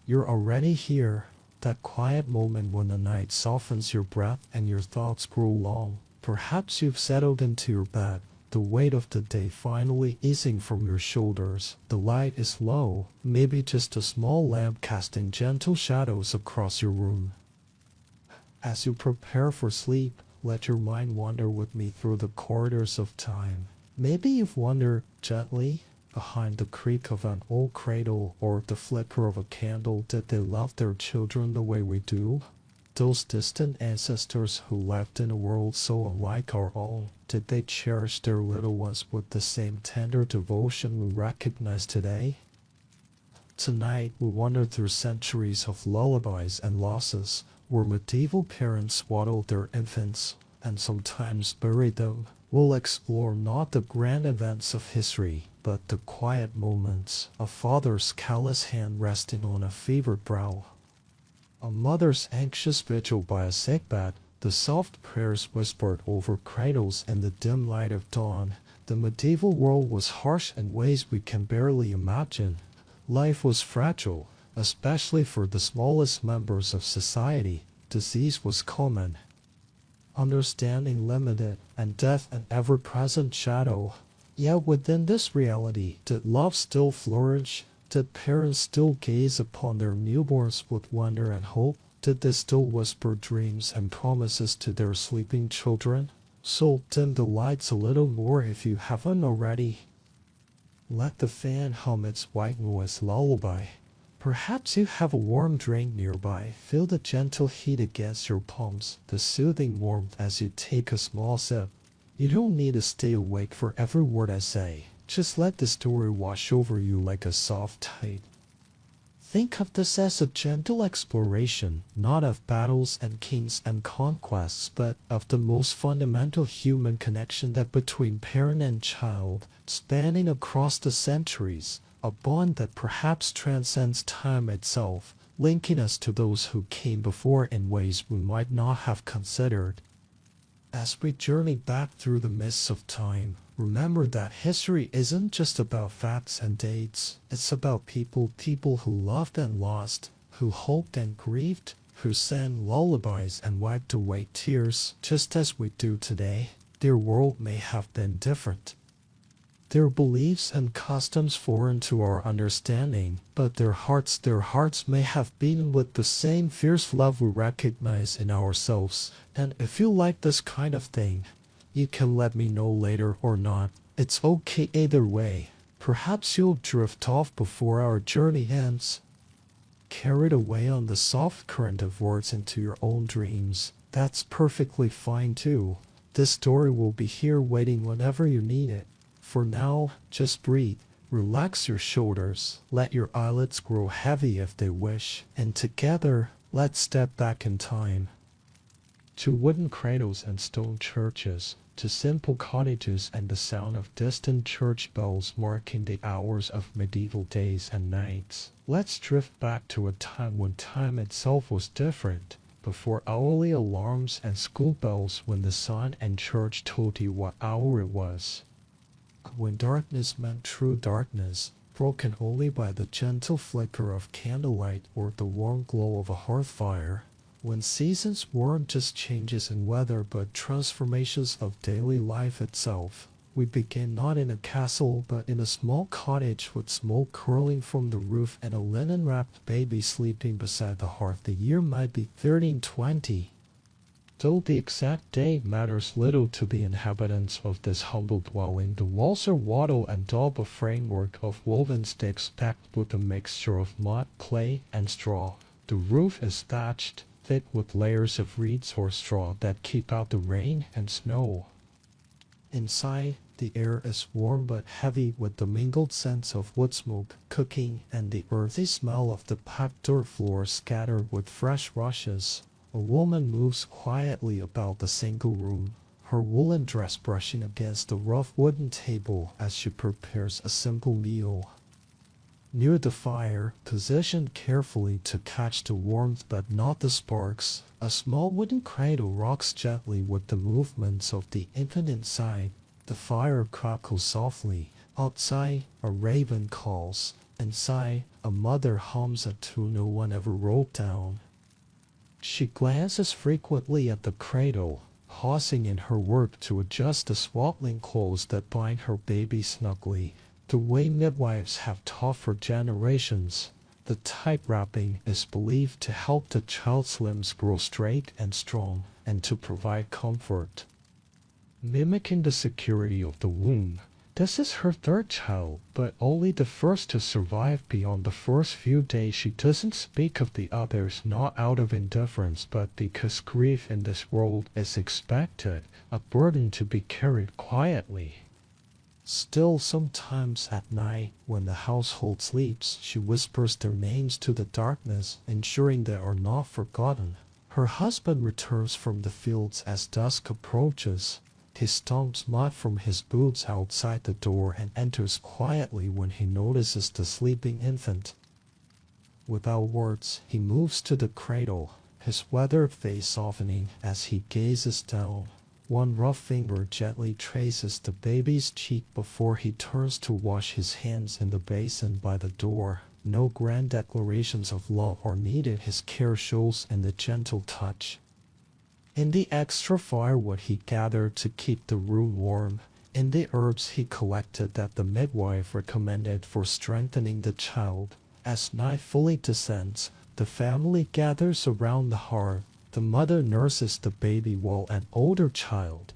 You're already here. That quiet moment when the night softens your breath and your thoughts grow long. Perhaps you've settled into your bed, the weight of the day finally easing from your shoulders. The light is low, maybe just a small lamp casting gentle shadows across your room. As you prepare for sleep, let your mind wander with me through the corridors of time. Maybe you've wandered gently behind the creak of an old cradle or the flicker of a candle. Did they love their children the way we do? Those distant ancestors who lived in a world so unlike our own, did they cherish their little ones with the same tender devotion we recognize today? Tonight, we wander through centuries of lullabies and losses, where medieval parents swaddled their infants and sometimes buried them. We'll explore not the grand events of history, but the quiet moments, a father's callous hand resting on a fevered brow, a mother's anxious vigil by a sickbed, the soft prayers whispered over cradles in the dim light of dawn. The medieval world was harsh in ways we can barely imagine. Life was fragile, especially for the smallest members of society. Disease was common, understanding limited, and death an ever-present shadow. Yet within this reality, did love still flourish? Did parents still gaze upon their newborns with wonder and hope? Did they still whisper dreams and promises to their sleeping children? So dim the lights a little more if you haven't already. Let the fan hum its white noise lullaby. Perhaps you have a warm drink nearby. Feel the gentle heat against your palms, the soothing warmth as you take a small sip. You don't need to stay awake for every word I say. Just let the story wash over you like a soft tide. Think of this as a gentle exploration, not of battles and kings and conquests, but of the most fundamental human connection that between parent and child, spanning across the centuries, a bond that perhaps transcends time itself, linking us to those who came before in ways we might not have considered. As we journey back through the mists of time, remember that history isn't just about facts and dates. It's about people who loved and lost, who hoped and grieved, who sang lullabies and wiped away tears, just as we do today. Their world may have been different, their beliefs and customs foreign to our understanding, but their hearts may have beaten with the same fierce love we recognize in ourselves. And if you like this kind of thing, you can let me know later or not. It's okay either way. Perhaps you'll drift off before our journey ends, carried away on the soft current of words into your own dreams. That's perfectly fine too. This story will be here waiting whenever you need it. For now, just breathe, relax your shoulders, let your eyelids grow heavy if they wish, and together, let's step back in time. To wooden cradles and stone churches, to simple cottages and the sound of distant church bells marking the hours of medieval days and nights. Let's drift back to a time when time itself was different, before hourly alarms and school bells, when the sun and church told you what hour it was. When darkness meant true darkness, broken only by the gentle flicker of candlelight or the warm glow of a hearth fire. When seasons weren't just changes in weather but transformations of daily life itself. We began not in a castle but in a small cottage with smoke curling from the roof and a linen-wrapped baby sleeping beside the hearth. The year might be 1320. Though the exact date matters little to the inhabitants of this humble dwelling, the walls are wattle and daub a framework of woven sticks packed with a mixture of mud, clay, and straw. The roof is thatched, thick with layers of reeds or straw that keep out the rain and snow. Inside, the air is warm but heavy with the mingled scents of wood smoke, cooking, and the earthy smell of the packed dirt floor scattered with fresh rushes. A woman moves quietly about the single room, her woolen dress brushing against the rough wooden table as she prepares a simple meal. Near the fire, positioned carefully to catch the warmth but not the sparks, a small wooden cradle rocks gently with the movements of the infant inside. The fire crackles softly. Outside, a raven calls, Inside, a mother hums a tune no one ever wrote down. She glances frequently at the cradle, pausing in her work to adjust the swaddling clothes that bind her baby snugly, the way midwives have taught for generations. The tight wrapping is believed to help the child's limbs grow straight and strong, and to provide comfort. Mimicking the security of the womb, this is her third child, but only the first to survive beyond the first few days. She doesn't speak of the others not out of indifference, but because grief in this world is expected, a burden to be carried quietly. Still, sometimes at night, when the household sleeps, she whispers their names to the darkness, ensuring they are not forgotten. Her husband returns from the fields as dusk approaches. He stomps mud from his boots outside the door and enters quietly when he notices the sleeping infant. Without words, he moves to the cradle, his weathered face softening as he gazes down. One rough finger gently traces the baby's cheek before he turns to wash his hands in the basin by the door. No grand declarations of love are needed. His care shows in the gentle touch. In the extra firewood he gathered to keep the room warm, in the herbs he collected that the midwife recommended for strengthening the child. As night fully descends, the family gathers around the hearth. The mother nurses the baby while an older child,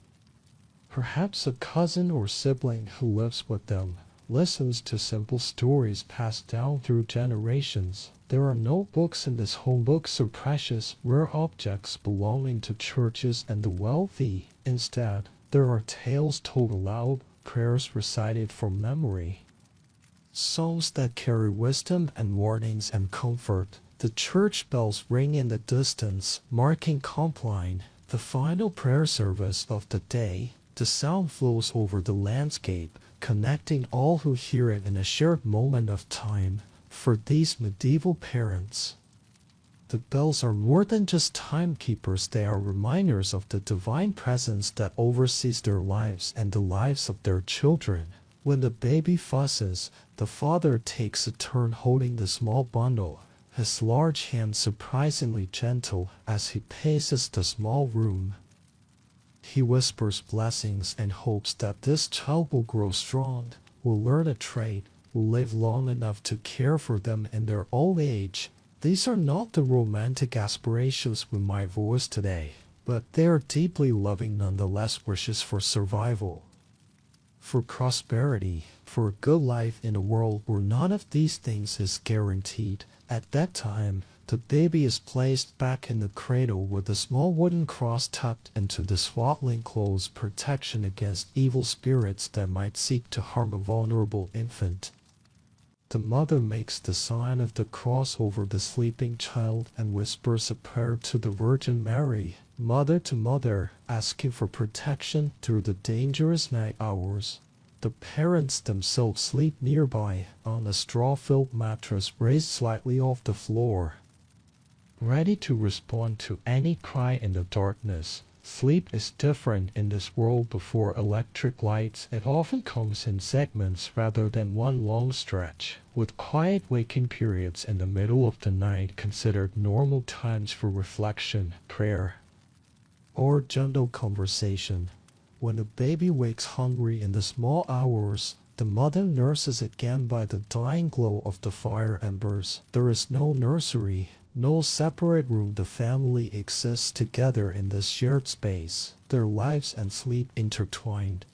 perhaps a cousin or sibling who lives with them, listens to simple stories passed down through generations. There are no books in this home. Books are precious, rare objects belonging to churches and the wealthy. Instead, there are tales told aloud, prayers recited from memory, songs that carry wisdom and warnings and comfort. The church bells ring in the distance, marking compline, the final prayer service of the day. The sound flows over the landscape, connecting all who hear it in a shared moment of time. For these medieval parents, the bells are more than just timekeepers. They are reminders of the divine presence that oversees their lives and the lives of their children. When the baby fusses, the father takes a turn holding the small bundle, his large hand surprisingly gentle as he paces the small room. He whispers blessings and hopes that this child will grow strong, will learn a trade, will live long enough to care for them in their old age. These are not the romantic aspirations we might voice today, but they are deeply loving nonetheless wishes for survival, for prosperity, for a good life in a world where none of these things is guaranteed. At that time, the baby is placed back in the cradle with a small wooden cross tucked into the swaddling clothes, protection against evil spirits that might seek to harm a vulnerable infant. The mother makes the sign of the cross over the sleeping child and whispers a prayer to the Virgin Mary, mother to mother, asking for protection through the dangerous night hours. The parents themselves sleep nearby, on a straw-filled mattress raised slightly off the floor, ready to respond to any cry in the darkness. Sleep is different in this world before electric lights. It often comes in segments rather than one long stretch, with quiet waking periods in the middle of the night considered normal times for reflection, prayer, or gentle conversation. When the baby wakes hungry in the small hours, the mother nurses again by the dying glow of the fire embers. There is no nursery, no separate room. The family exists together in this shared space, their lives and sleep intertwined.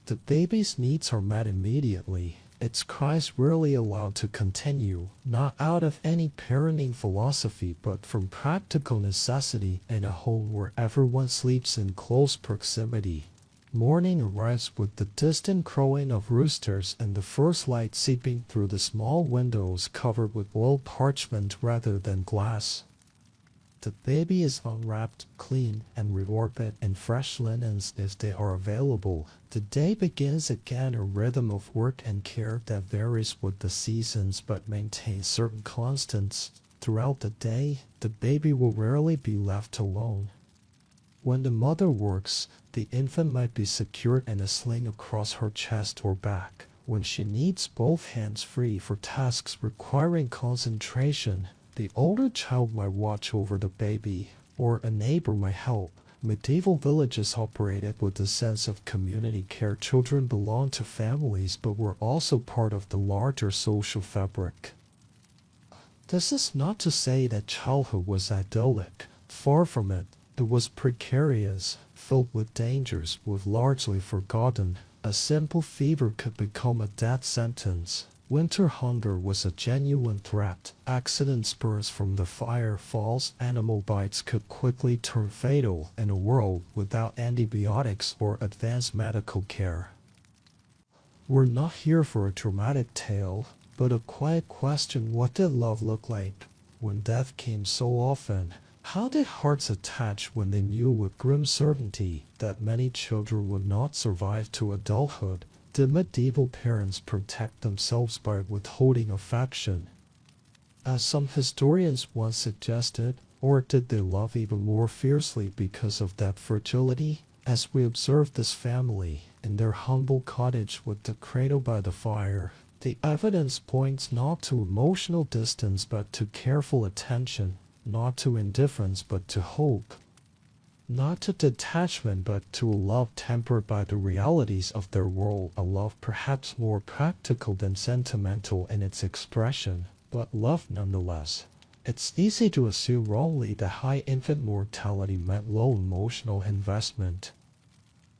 The baby's needs are met immediately, its cries rarely allowed to continue, not out of any parenting philosophy but from practical necessity in a home where everyone sleeps in close proximity. Morning arrives with the distant crowing of roosters and the first light seeping through the small windows covered with oiled parchment rather than glass. The baby is unwrapped, cleaned, and rewarped in fresh linens if they are available. The day begins again, a rhythm of work and care that varies with the seasons but maintains certain constants. Throughout the day, the baby will rarely be left alone. When the mother works, the infant might be secured in a sling across her chest or back, when she needs both hands free for tasks requiring concentration. The older child might watch over the baby, or a neighbor might help. Medieval villages operated with a sense of community care. Children belonged to families but were also part of the larger social fabric. This is not to say that childhood was idyllic. Far from it. It was precarious, filled with dangers, was largely forgotten. A simple fever could become a death sentence. Winter hunger was a genuine threat. Accident spurs from the fire falls, animal bites could quickly turn fatal in a world without antibiotics or advanced medical care. We're not here for a dramatic tale, but a quiet question: what did love look like when death came so often? How did hearts attach when they knew with grim certainty that many children would not survive to adulthood? Did medieval parents protect themselves by withholding affection, as some historians once suggested, or did they love even more fiercely because of that fragility? As we observe this family in their humble cottage with the cradle by the fire, the evidence points not to emotional distance but to careful attention, not to indifference but to hope, not to detachment but to a love tempered by the realities of their world, a love perhaps more practical than sentimental in its expression, but love nonetheless. It's easy to assume wrongly that high infant mortality meant low emotional investment.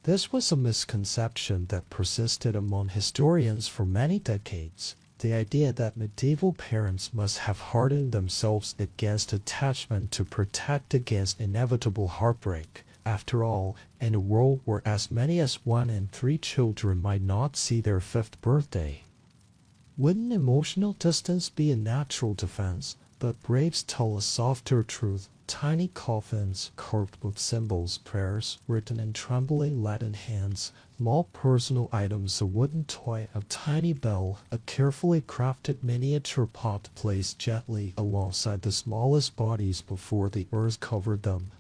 This was a misconception that persisted among historians for many decades. The idea that medieval parents must have hardened themselves against attachment to protect against inevitable heartbreak. After all, in a world where as many as 1 in 3 children might not see their 5th birthday, wouldn't emotional distance be a natural defense? But graves tell a softer truth. Tiny coffins carved with symbols, prayers written in trembling Latin hands, small personal items, a wooden toy, a tiny bell, a carefully crafted miniature pot placed gently alongside the smallest bodies before the earth covered them.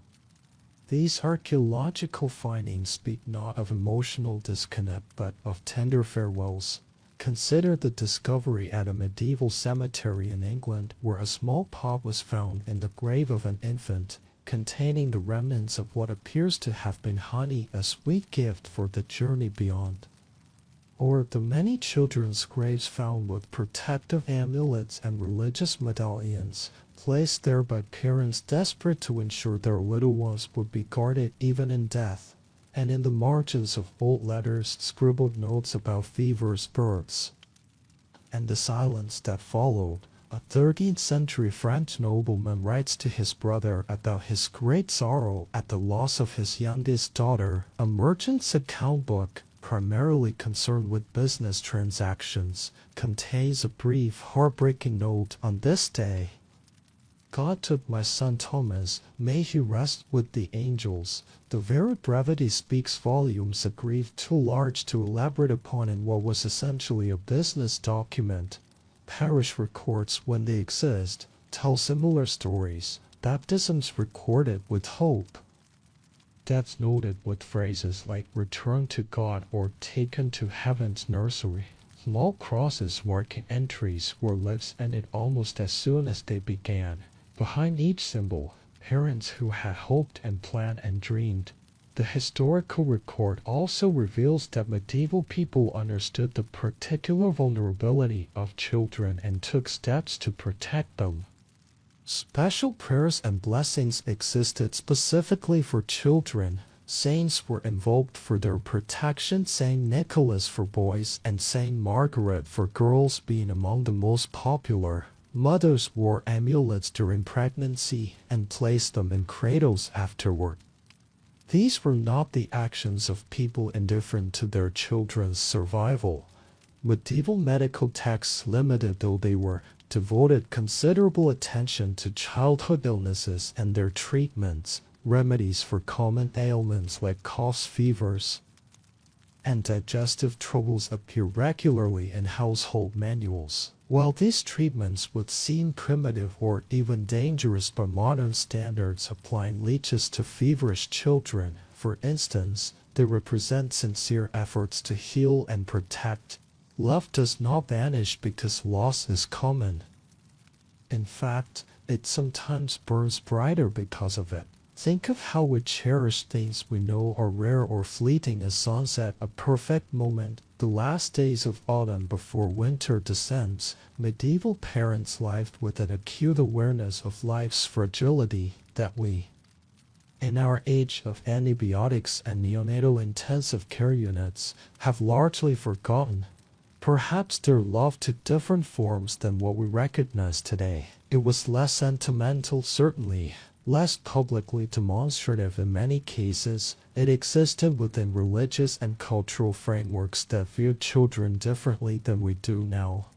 These archaeological findings speak not of emotional disconnect but of tender farewells. Consider the discovery at a medieval cemetery in England where a small pot was found in the grave of an infant, containing the remnants of what appears to have been honey, a sweet gift for the journey beyond. Or the many children's graves found with protective amulets and religious medallions, placed there by parents desperate to ensure their little ones would be guarded even in death. And in the margins of old letters scribbled notes about fevers, births, and the silence that followed. A 13th century French nobleman writes to his brother about his great sorrow at the loss of his youngest daughter. A merchant's account book, primarily concerned with business transactions, contains a brief, heartbreaking note: on this day, God took my son Thomas, may he rest with the angels. The very brevity speaks volumes, a grief too large to elaborate upon in what was essentially a business document. Parish records, when they exist, tell similar stories. Baptisms recorded with hope. Deaths noted with phrases like return to God or taken to heaven's nursery. Small crosses marking entries where lives ended almost as soon as they began. Behind each symbol, parents who had hoped and planned and dreamed. The historical record also reveals that medieval people understood the particular vulnerability of children and took steps to protect them. Special prayers and blessings existed specifically for children. Saints were invoked for their protection, Saint Nicholas for boys and Saint Margaret for girls being among the most popular. Mothers wore amulets during pregnancy and placed them in cradles afterward. These were not the actions of people indifferent to their children's survival. Medieval medical texts, limited though they were, devoted considerable attention to childhood illnesses and their treatments. Remedies for common ailments like coughs, fevers, and digestive troubles appear regularly in household manuals. While these treatments would seem primitive or even dangerous by modern standards, applying leeches to feverish children, for instance, they represent sincere efforts to heal and protect. Love does not vanish because loss is common. In fact, it sometimes burns brighter because of it. Think of how we cherish things we know are rare or fleeting: a sunset, a perfect moment, the last days of autumn before winter descends. Medieval parents lived with an acute awareness of life's fragility that we, in our age of antibiotics and neonatal intensive care units, have largely forgotten. Perhaps their love took different forms than what we recognize today. It was less sentimental, certainly, less publicly demonstrative in many cases. It existed within religious and cultural frameworks that viewed children differently than we do now.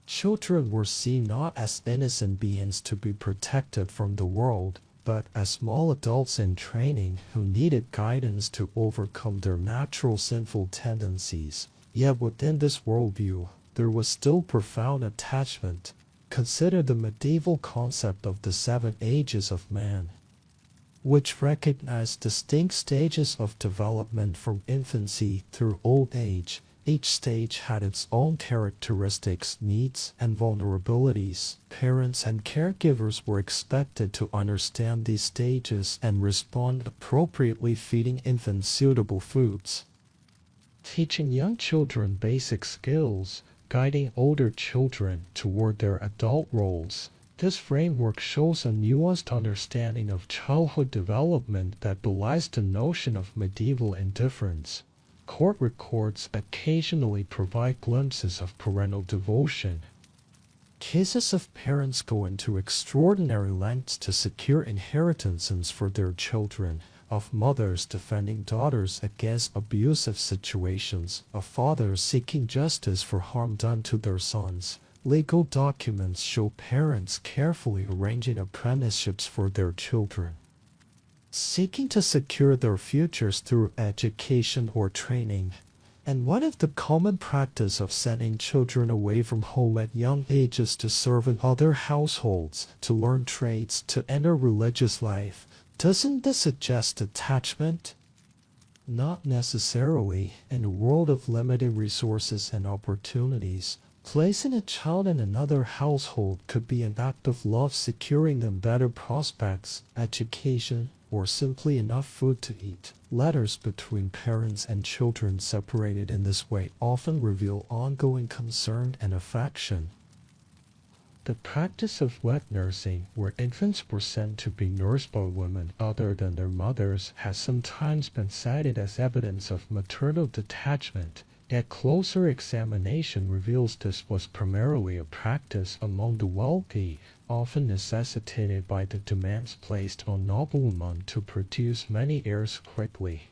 Children were seen not as innocent beings to be protected from the world, but as small adults in training who needed guidance to overcome their natural sinful tendencies. Yet within this worldview, there was still profound attachment. Consider the medieval concept of the 7 ages of man, which recognized distinct stages of development from infancy through old age. Each stage had its own characteristics, needs, and vulnerabilities. Parents and caregivers were expected to understand these stages and respond appropriately, feeding infants suitable foods, teaching young children basic skills, guiding older children toward their adult roles. This framework shows a nuanced understanding of childhood development that belies the notion of medieval indifference. Court records occasionally provide glimpses of parental devotion. Cases of parents going to extraordinary lengths to secure inheritances for their children, of mothers defending daughters against abusive situations, of fathers seeking justice for harm done to their sons. Legal documents show parents carefully arranging apprenticeships for their children, seeking to secure their futures through education or training. And what if the common practice of sending children away from home at young ages to serve in other households, to learn trades, to enter religious life? Doesn't this suggest attachment? Not necessarily. In a world of limited resources and opportunities, placing a child in another household could be an act of love, securing them better prospects, education, or simply enough food to eat. Letters between parents and children separated in this way often reveal ongoing concern and affection. The practice of wet nursing, where infants were sent to be nursed by women other than their mothers, has sometimes been cited as evidence of maternal detachment. Yet closer examination reveals this was primarily a practice among the wealthy, often necessitated by the demands placed on noblemen to produce many heirs quickly.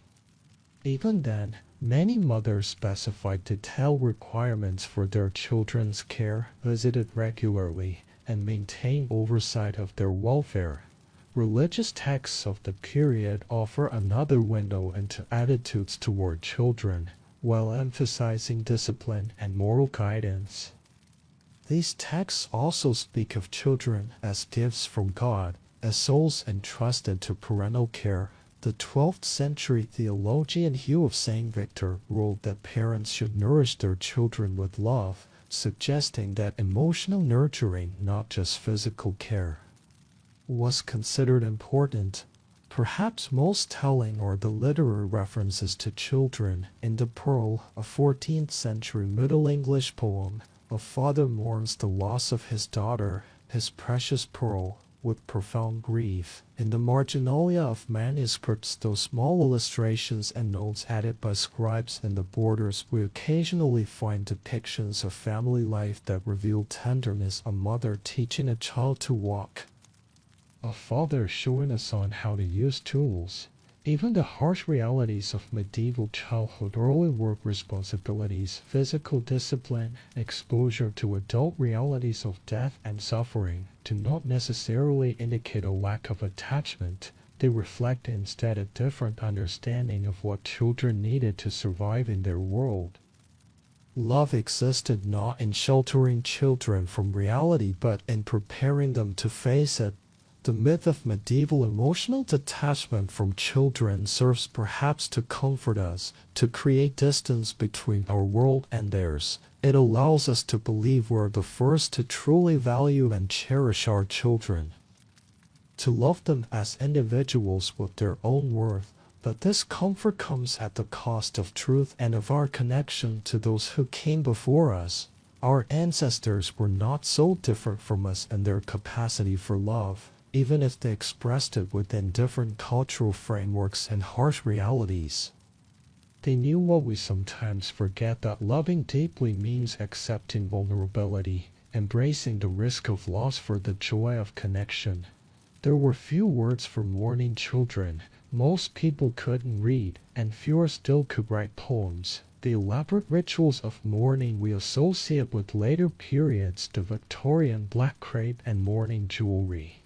Even then, many mothers specified detailed requirements for their children's care, visited regularly, and maintained oversight of their welfare. Religious texts of the period offer another window into attitudes toward children, while emphasizing discipline and moral guidance. These texts also speak of children as gifts from God, as souls entrusted to parental care. The 12th century theologian Hugh of St. Victor ruled that parents should nourish their children with love, suggesting that emotional nurturing, not just physical care, was considered important. Perhaps most telling are the literary references to children. In The Pearl, a 14th century Middle English poem, a father mourns the loss of his daughter, his precious pearl, with profound grief. In the marginalia of manuscripts, those small illustrations and notes added by scribes in the borders, we occasionally find depictions of family life that reveal tenderness: a mother teaching a child to walk, a father showing a son how to use tools. Even the harsh realities of medieval childhood, early work responsibilities, physical discipline, exposure to adult realities of death and suffering, do not necessarily indicate a lack of attachment. They reflect instead a different understanding of what children needed to survive in their world. Love existed not in sheltering children from reality, but in preparing them to face it. The myth of medieval emotional detachment from children serves perhaps to comfort us, to create distance between our world and theirs. It allows us to believe we're the first to truly value and cherish our children, to love them as individuals with their own worth. But this comfort comes at the cost of truth and of our connection to those who came before us. Our ancestors were not so different from us in their capacity for love, even if they expressed it within different cultural frameworks and harsh realities. They knew what we sometimes forget, that loving deeply means accepting vulnerability, embracing the risk of loss for the joy of connection. There were few words for mourning children. Most people couldn't read, and fewer still could write poems. The elaborate rituals of mourning we associate with later periods, the Victorian black crape and mourning jewelry.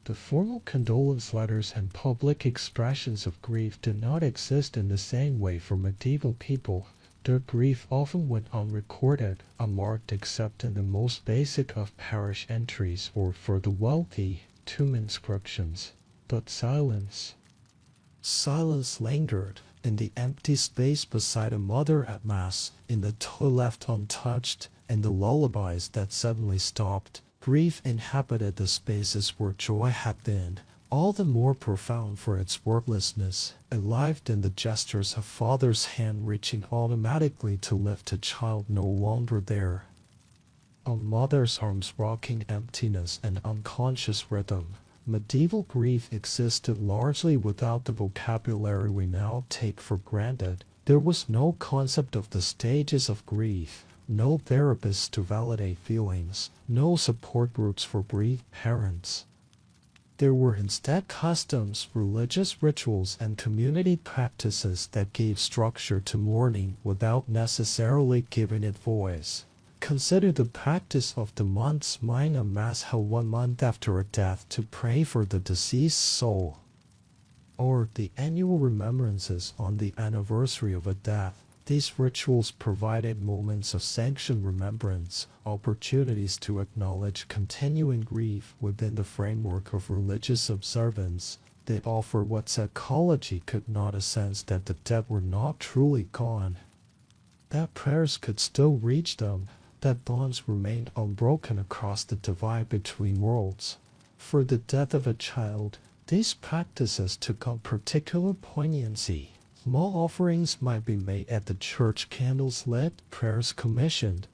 The formal condolence letters and public expressions of grief did not exist in the same way for medieval people. Their grief often went unrecorded, unmarked except in the most basic of parish entries, or for the wealthy, tomb inscriptions. But silence lingered in the empty space beside a mother at Mass, in the toy left untouched, and the lullabies that suddenly stopped. Grief inhabited the spaces where joy had been, all the more profound for its wordlessness. It lived in the gestures of father's hand reaching automatically to lift a child no longer there, on mother's arms rocking emptiness and unconscious rhythm. Medieval grief existed largely without the vocabulary we now take for granted. There was no concept of the stages of grief, no therapists to validate feelings, no support groups for bereaved parents. There were instead customs, religious rituals, and community practices that gave structure to mourning without necessarily giving it voice. Consider the practice of the month's minor mass held 1 month after a death to pray for the deceased soul, or the annual remembrances on the anniversary of a death. These rituals provided moments of sanctioned remembrance, opportunities to acknowledge continuing grief within the framework of religious observance. They offer what psychology could not, a sense that the dead were not truly gone, that prayers could still reach them, that bonds remained unbroken across the divide between worlds. For the death of a child, these practices took on particular poignancy. Small offerings might be made at the church, candles lit, prayers commissioned,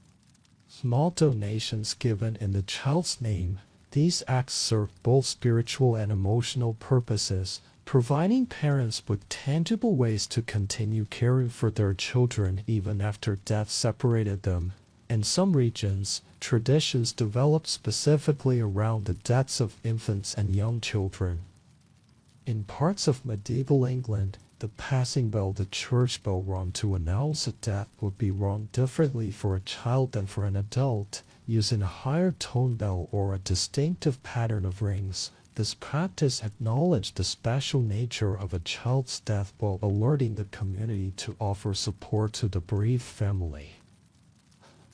small donations given in the child's name. These acts served both spiritual and emotional purposes, providing parents with tangible ways to continue caring for their children even after death separated them. In some regions, traditions developed specifically around the deaths of infants and young children. In parts of medieval England, the passing bell, the church bell rung to announce a death, would be rung differently for a child than for an adult, using a higher tone bell or a distinctive pattern of rings. This practice acknowledged the special nature of a child's death while alerting the community to offer support to the bereaved family.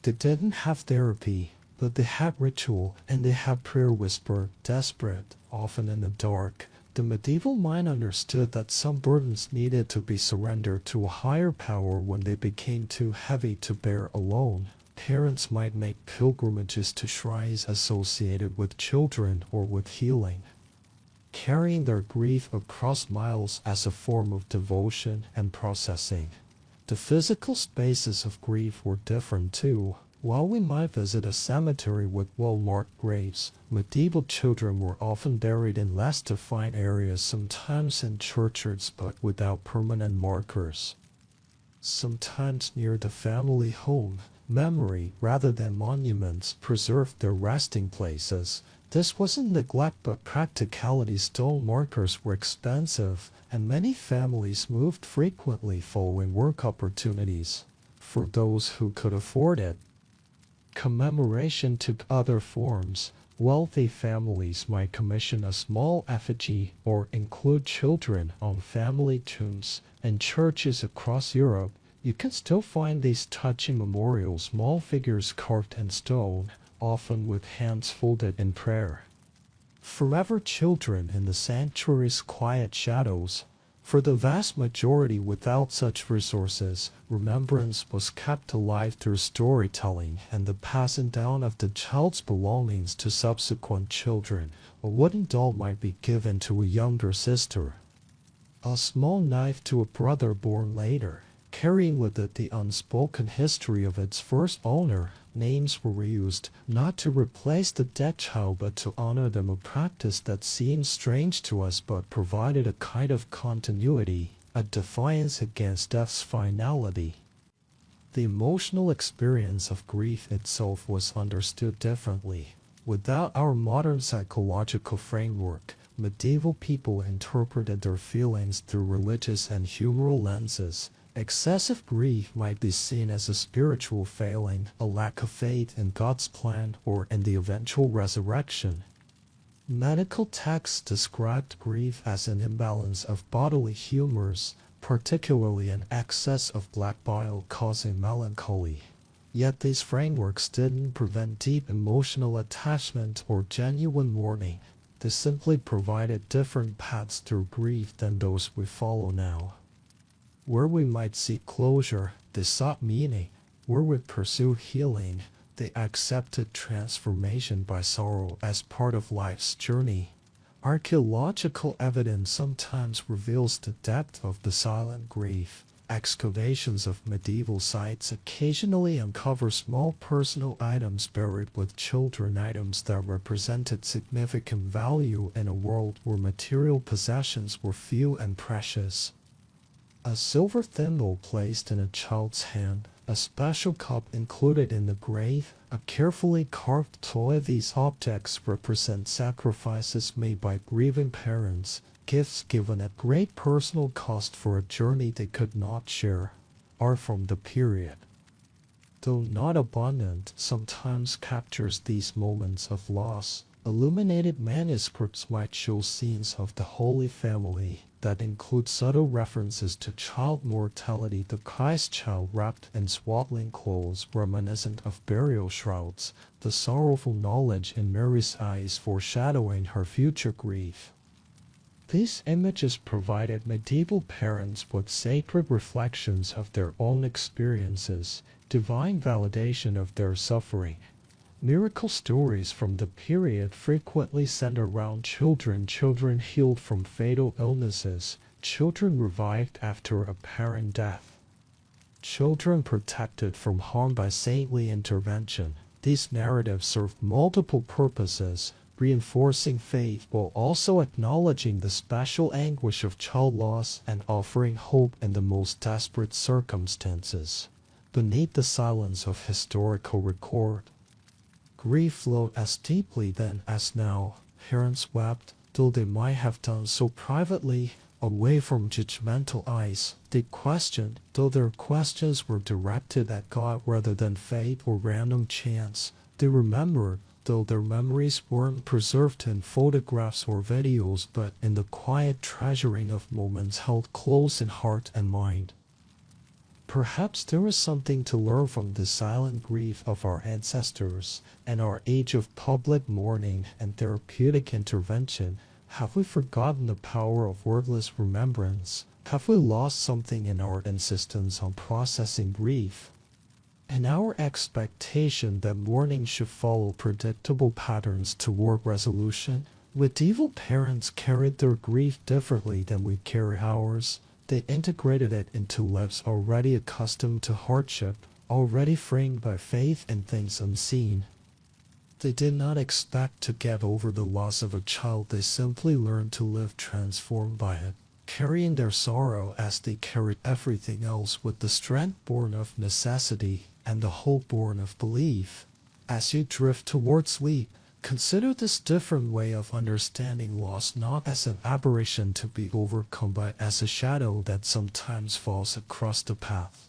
They didn't have therapy, but they had ritual, and they had prayer whispered, desperate, often in the dark. The medieval mind understood that some burdens needed to be surrendered to a higher power when they became too heavy to bear alone. Parents might make pilgrimages to shrines associated with children or with healing, carrying their grief across miles as a form of devotion and processing. The physical spaces of grief were different too. While we might visit a cemetery with well-marked graves, medieval children were often buried in less defined areas, sometimes in churchyards but without permanent markers, sometimes near the family home. Memory, rather than monuments, preserved their resting places. This wasn't neglect but practicality. Stone markers were expensive, and many families moved frequently following work opportunities. For those who could afford it, commemoration took other forms. Wealthy families might commission a small effigy or include children on family tombs. In churches across Europe, you can still find these touching memorials, small figures carved in stone, often with hands folded in prayer. forever children in the sanctuary's quiet shadows. For the vast majority without such resources, remembrance was kept alive through storytelling and the passing down of the child's belongings to subsequent children. A wooden doll might be given to a younger sister, a small knife to a brother born later, carrying with it the unspoken history of its first owner. Names were reused, not to replace the dead child but to honor them, a practice that seems strange to us but provided a kind of continuity, a defiance against death's finality. The emotional experience of grief itself was understood differently. Without our modern psychological framework, medieval people interpreted their feelings through religious and humoral lenses. Excessive grief might be seen as a spiritual failing, a lack of faith in God's plan or in the eventual resurrection. Medical texts described grief as an imbalance of bodily humors, particularly an excess of black bile causing melancholy. Yet these frameworks didn't prevent deep emotional attachment or genuine mourning. They simply provided different paths through grief than those we follow now. Where we might seek closure, they sought meaning. Where we pursue healing, they accepted transformation by sorrow as part of life's journey. Archaeological evidence sometimes reveals the depth of the silent grief. Excavations of medieval sites occasionally uncover small personal items buried with children, items that represented significant value in a world where material possessions were few and precious. A silver thimble placed in a child's hand, a special cup included in the grave, a carefully carved toy. These objects represent sacrifices made by grieving parents, gifts given at great personal cost for a journey they could not share, are from the period. Though not abundant, sometimes captures these moments of loss. Illuminated manuscripts might show scenes of the Holy Family that include subtle references to child mortality, the Christ child wrapped in swaddling clothes reminiscent of burial shrouds, the sorrowful knowledge in Mary's eyes foreshadowing her future grief. These images provided medieval parents with sacred reflections of their own experiences, divine validation of their suffering. Miracle stories from the period frequently center around children healed from fatal illnesses, children revived after apparent death, children protected from harm by saintly intervention. These narratives serve multiple purposes, reinforcing faith while also acknowledging the special anguish of child loss and offering hope in the most desperate circumstances. Beneath the silence of historical record, grief flowed as deeply then as now. Parents wept, though they might have done so privately, away from judgmental eyes. They questioned, though their questions were directed at God rather than fate or random chance. They remembered, though their memories weren't preserved in photographs or videos but in the quiet treasuring of moments held close in heart and mind. Perhaps there is something to learn from the silent grief of our ancestors and our age of public mourning and therapeutic intervention. Have we forgotten the power of wordless remembrance? Have we lost something in our insistence on processing grief? In our expectation that mourning should follow predictable patterns toward resolution, medieval parents carried their grief differently than we carry ours. They integrated it into lives already accustomed to hardship, already framed by faith in things unseen. They did not expect to get over the loss of a child, they simply learned to live transformed by it, carrying their sorrow as they carried everything else with the strength born of necessity and the hope born of belief. As you drift towards sleep, consider this different way of understanding loss not as an aberration to be overcome but as a shadow that sometimes falls across the path,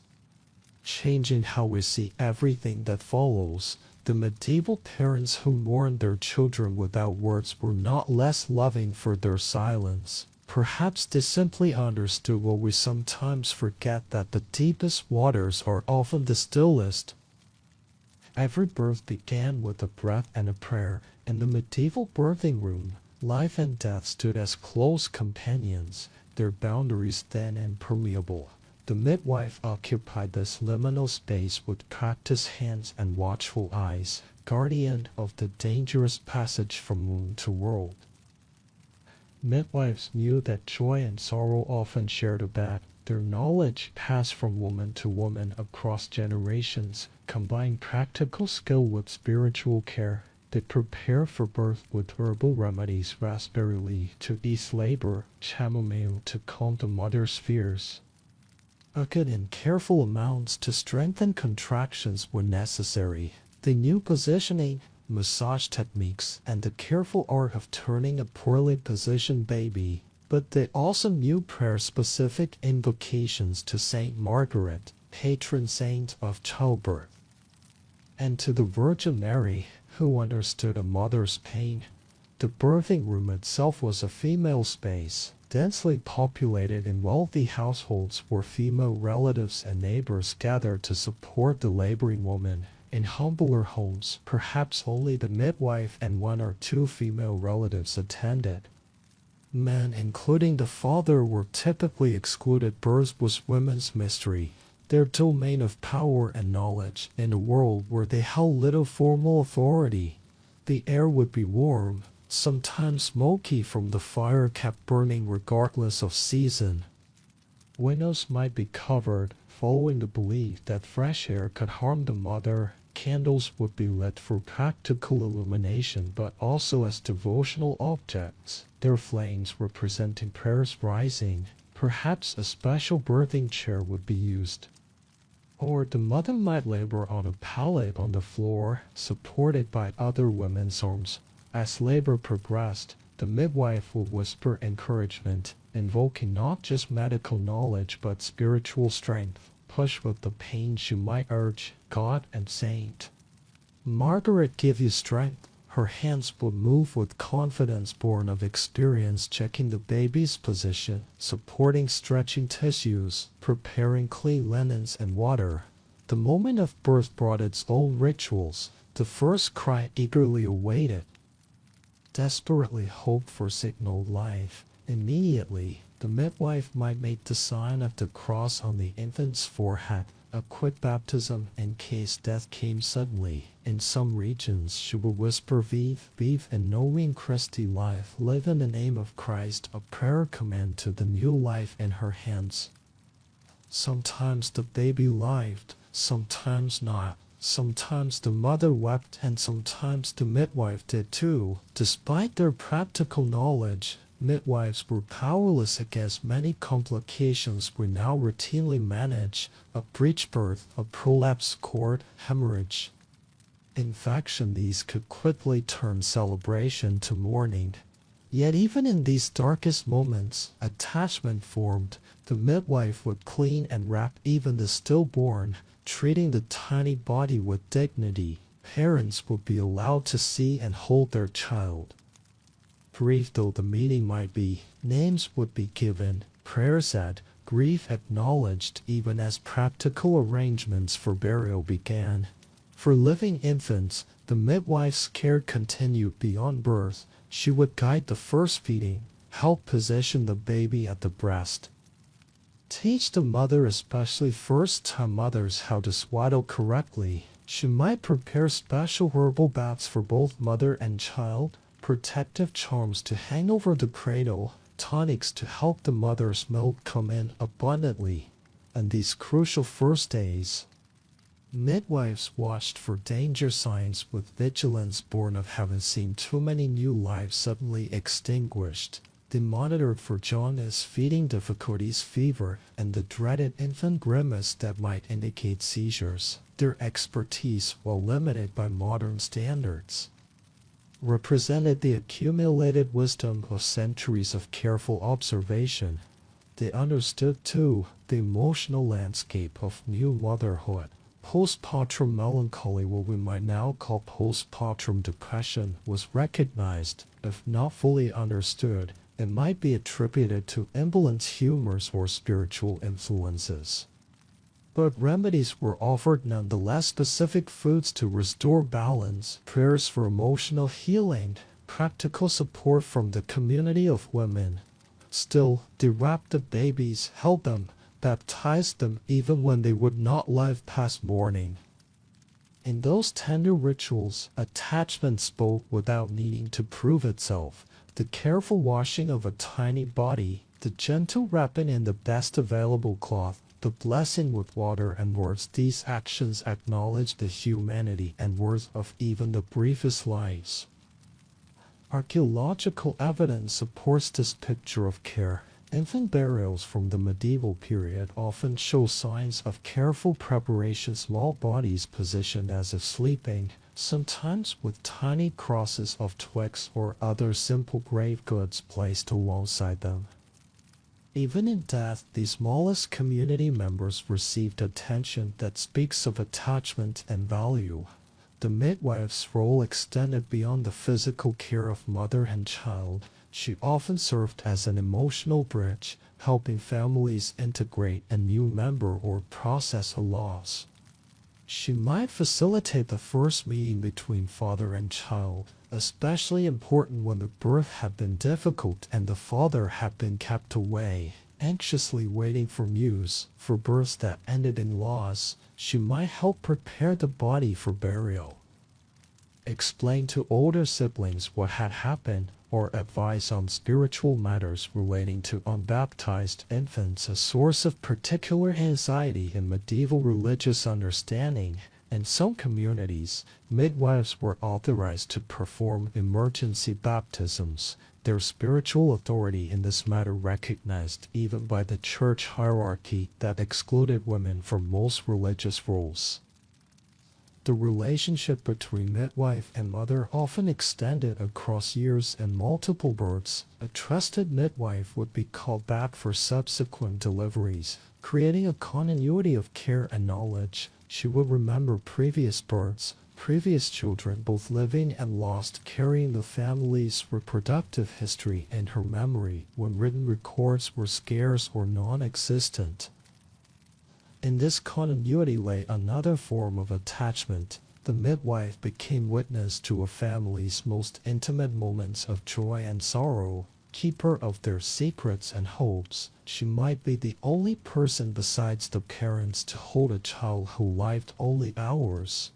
changing how we see everything that follows. The medieval parents who mourned their children without words were not less loving for their silence. Perhaps they simply understood what we sometimes forget, that the deepest waters are often the stillest. Every birth began with a breath and a prayer. In the medieval birthing room, Life and death stood as close companions, their boundaries then impermeable. The midwife occupied this liminal space with practiced hands and watchful eyes, guardian of the dangerous passage from womb to world. Midwives knew that joy and sorrow often shared a bed. Their knowledge passed from woman to woman across generations, combining practical skill with spiritual care. They prepare for birth with herbal remedies, raspberry leaf to ease labor, chamomile to calm the mother's fears. Agate in careful amounts to strengthen contractions when necessary. They knew positioning, massage techniques, and the careful art of turning a poorly positioned baby. But they also knew prayer-specific invocations to Saint Margaret, patron saint of childbirth, and to the Virgin Mary, who understood a mother's pain. The birthing room itself was a female space, densely populated in wealthy households where female relatives and neighbors gathered to support the laboring woman. In humbler homes, perhaps only the midwife and one or two female relatives attended. Men, including the father, were typically excluded. Birth was women's mystery, their domain of power and knowledge, in a world where they held little formal authority. The air would be warm, sometimes smoky from the fire kept burning regardless of season. Windows might be covered, following the belief that fresh air could harm the mother. Candles would be lit for practical illumination but also as devotional objects, their flames representing prayers rising. Perhaps a special birthing chair would be used. Or the mother might labor on a pallet on the floor, supported by other women's arms. As labor progressed, the midwife would whisper encouragement, invoking not just medical knowledge but spiritual strength. Push with the pain she might urge, God and Saint Margaret give you strength. Her hands would move with confidence born of experience, checking the baby's position, supporting stretching tissues, preparing clean linens and water. The moment of birth brought its own rituals. The first cry eagerly awaited, desperately hoped for signaled life. Immediately, the midwife might make the sign of the cross on the infant's forehead, a quick baptism in case death came suddenly. In some regions, she would whisper, Vive, vive, and knowing Christi life, live in the name of Christ, a prayer command to the new life in her hands. Sometimes the baby lived, sometimes not. Sometimes the mother wept and sometimes the midwife did too. Despite their practical knowledge, midwives were powerless against many complications we now routinely manage: a breech birth, a prolapsed cord, hemorrhage. Infection. These could quickly turn celebration to mourning. Yet even in these darkest moments, attachment formed. The midwife would clean and wrap even the stillborn, treating the tiny body with dignity. Parents would be allowed to see and hold their child. Brief though the meeting might be, names would be given, prayers said, grief acknowledged, even as practical arrangements for burial began. For living infants, the midwife's care continued beyond birth. She would guide the first feeding, help position the baby at the breast, teach the mother, especially first-time mothers, how to swaddle correctly. She might prepare special herbal baths for both mother and child, protective charms to hang over the cradle, tonics to help the mother's milk come in abundantly. On these crucial first days, midwives watched for danger signs with vigilance born of having seen too many new lives suddenly extinguished. They monitored for jaundice, feeding difficulties, fever, and the dreaded infant grimace that might indicate seizures. Their expertise, while limited by modern standards, represented the accumulated wisdom of centuries of careful observation. They understood, too, the emotional landscape of new motherhood. Postpartum melancholy, what we might now call postpartum depression, was recognized, if not fully understood. It might be attributed to imbalance humors or spiritual influences. But remedies were offered nonetheless: specific foods to restore balance, prayers for emotional healing, practical support from the community of women. Still, they wrapped the babies, held them, baptized them even when they would not live past morning. In those tender rituals, attachment spoke without needing to prove itself. The careful washing of a tiny body, the gentle wrapping in the best available cloth, the blessing with water and words, these actions acknowledge the humanity and worth of even the briefest lives. Archaeological evidence supports this picture of care. Infant burials from the medieval period often show signs of careful preparation, small bodies positioned as if sleeping, sometimes with tiny crosses of twigs or other simple grave goods placed alongside them. Even in death, the smallest community members received attention that speaks of attachment and value. The midwife's role extended beyond the physical care of mother and child. She often served as an emotional bridge, helping families integrate a new member or process a loss. She might facilitate the first meeting between father and child, especially important when the birth had been difficult and the father had been kept away, anxiously waiting for news. For births that ended in loss, she might help prepare the body for burial, explain to older siblings what had happened, or advise on spiritual matters relating to unbaptized infants, a source of particular anxiety in medieval religious understanding. In some communities, midwives were authorized to perform emergency baptisms, their spiritual authority in this matter recognized even by the church hierarchy that excluded women from most religious roles. The relationship between midwife and mother often extended across years and multiple births. A trusted midwife would be called back for subsequent deliveries, creating a continuity of care and knowledge. She would remember previous births, previous children, both living and lost, carrying the family's reproductive history in her memory when written records were scarce or non-existent. In this continuity lay another form of attachment. The midwife became witness to a family's most intimate moments of joy and sorrow, keeper of their secrets and hopes. She might be the only person besides the parents to hold a child who lived only hours.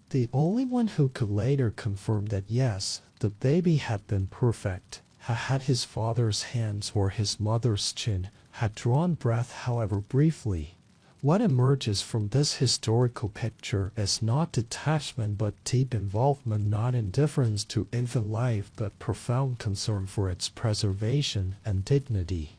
The only one who could later confirm that yes, the baby had been perfect, had had his father's hands or his mother's chin, had drawn breath however briefly. What emerges from this historical picture is not detachment but deep involvement, not indifference to infant life but profound concern for its preservation and dignity.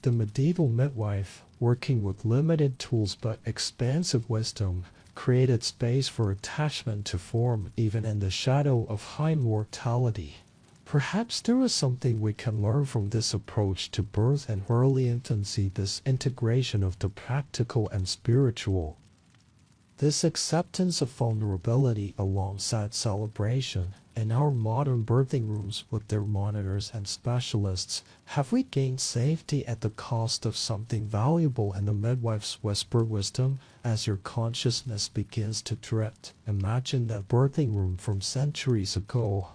The medieval midwife, working with limited tools but expansive wisdom, created space for attachment to form even in the shadow of high mortality. Perhaps there is something we can learn from this approach to birth and early infancy, this integration of the practical and spiritual, this acceptance of vulnerability alongside celebration. In our modern birthing rooms with their monitors and specialists, have we gained safety at the cost of something valuable? In the midwife's whisper wisdom, as your consciousness begins to drift, imagine that birthing room from centuries ago.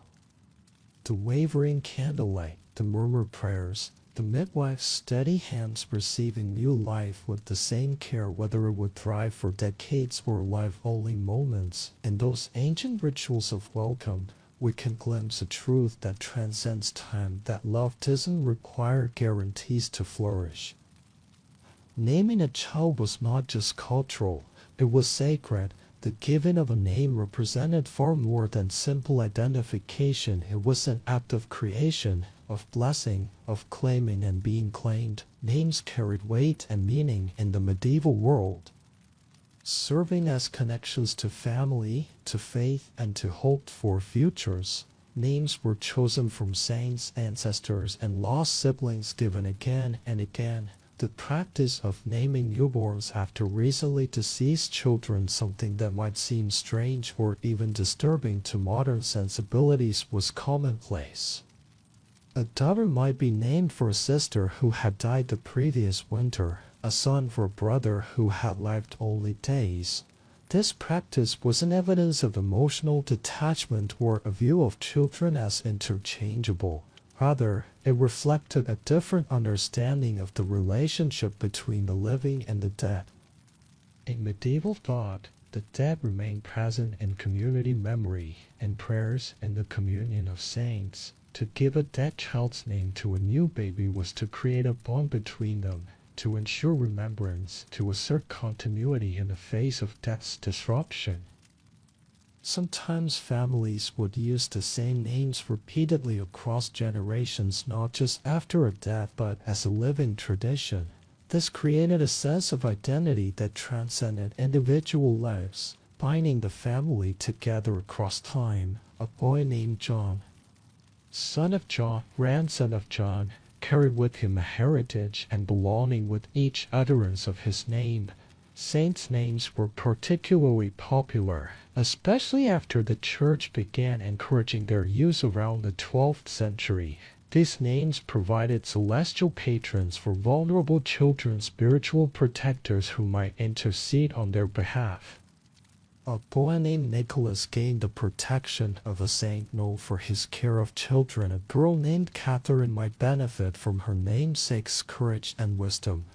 The wavering candlelight, the murmured prayers, the midwife's steady hands receiving new life with the same care, whether it would thrive for decades or live only moments. In those ancient rituals of welcome, we can glimpse a truth that transcends time, that love doesn't require guarantees to flourish. Naming a child was not just cultural, it was sacred. The giving of a name represented far more than simple identification. It was an act of creation, of blessing, of claiming and being claimed. Names carried weight and meaning in the medieval world, serving as connections to family, to faith, and to hoped for futures. Names were chosen from saints, ancestors, and lost siblings, given again and again. The practice of naming newborns after recently deceased children, something that might seem strange or even disturbing to modern sensibilities, was commonplace. A daughter might be named for a sister who had died the previous winter, a son for a brother who had lived only days. This practice was an evidence of emotional detachment or a view of children as interchangeable. Rather, it reflected a different understanding of the relationship between the living and the dead. In medieval thought, the dead remained present in community memory and prayers and the communion of saints. To give a dead child's name to a new baby was to create a bond between them, to ensure remembrance, to assert continuity in the face of death's disruption. Sometimes families would use the same names repeatedly across generations, not just after a death but as a living tradition. This created a sense of identity that transcended individual lives, binding the family together across time. A boy named John, son of John, grandson of John, carried with him a heritage and belonging with each utterance of his name. Saints' names were particularly popular, especially after the Church began encouraging their use around the 12th century. These names provided celestial patrons for vulnerable children, spiritual protectors who might intercede on their behalf. A boy named Nicholas gained the protection of a saint known for his care of children. A girl named Catherine might benefit from her namesake's courage and wisdom.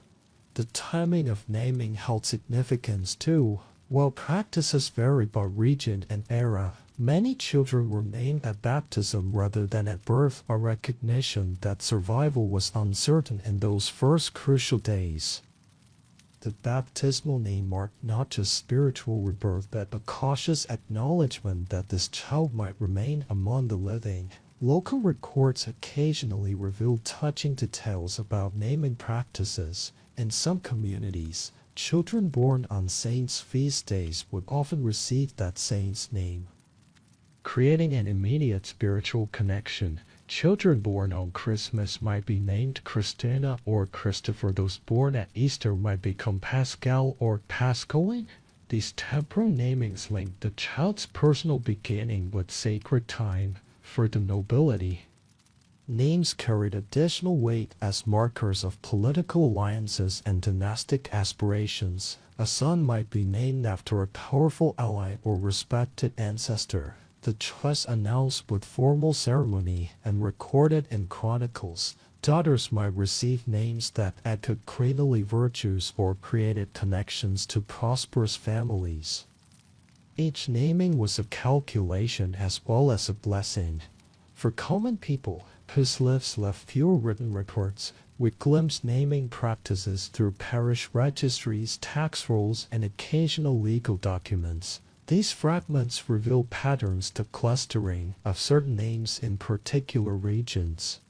The timing of naming held significance too. While practices varied by region and era, many children were named at baptism rather than at birth, a recognition that survival was uncertain in those first crucial days. The baptismal name marked not just spiritual rebirth but a cautious acknowledgement that this child might remain among the living. Local records occasionally revealed touching details about naming practices. In some communities, children born on saints' feast days would often receive that saint's name, creating an immediate spiritual connection. Children born on Christmas might be named Christina or Christopher. Those born at Easter might become Pascal or Pascaline. These temporal namings linked the child's personal beginning with sacred time. For the nobility, names carried additional weight as markers of political alliances and dynastic aspirations. A son might be named after a powerful ally or respected ancestor. The choice announced with formal ceremony and recorded in chronicles. Daughters might receive names that echoed cradlely virtues or created connections to prosperous families. Each naming was a calculation as well as a blessing. For common people, whose lives left few written records, we glimpse naming practices through parish registries, tax rolls, and occasional legal documents. These fragments reveal patterns to clustering of certain names in particular regions.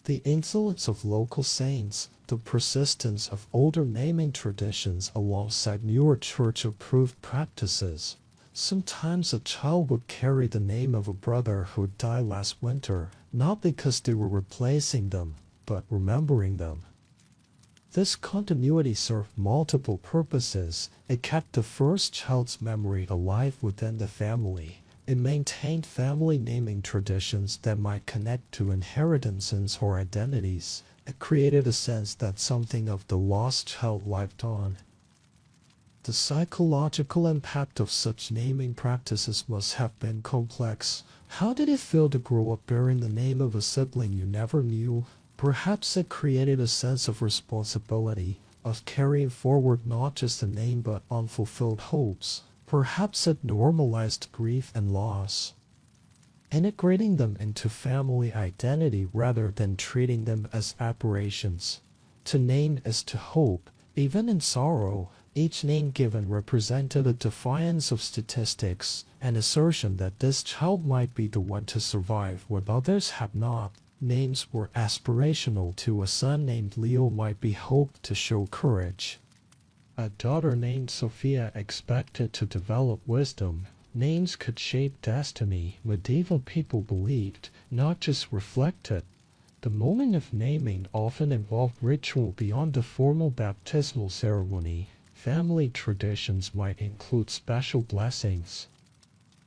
The influence of local saints, the persistence of older naming traditions alongside newer church-approved practices. Sometimes a child would carry the name of a brother who died last winter, not because they were replacing them, but remembering them. This continuity served multiple purposes. It kept the first child's memory alive within the family. It maintained family naming traditions that might connect to inheritances or identities. It created a sense that something of the lost child lived on. The psychological impact of such naming practices must have been complex. How did it feel to grow up bearing the name of a sibling you never knew? Perhaps it created a sense of responsibility, of carrying forward not just a name but unfulfilled hopes. Perhaps it normalized grief and loss, integrating them into family identity rather than treating them as aberrations. To name is to hope, even in sorrow. Each name given represented a defiance of statistics, an assertion that this child might be the one to survive when others have not. Names were aspirational too. A son named Leo might be hoped to show courage. A daughter named Sophia expected to develop wisdom. Names could shape destiny, medieval people believed, not just reflected. The moment of naming often involved ritual beyond the formal baptismal ceremony. Family traditions might include special blessings,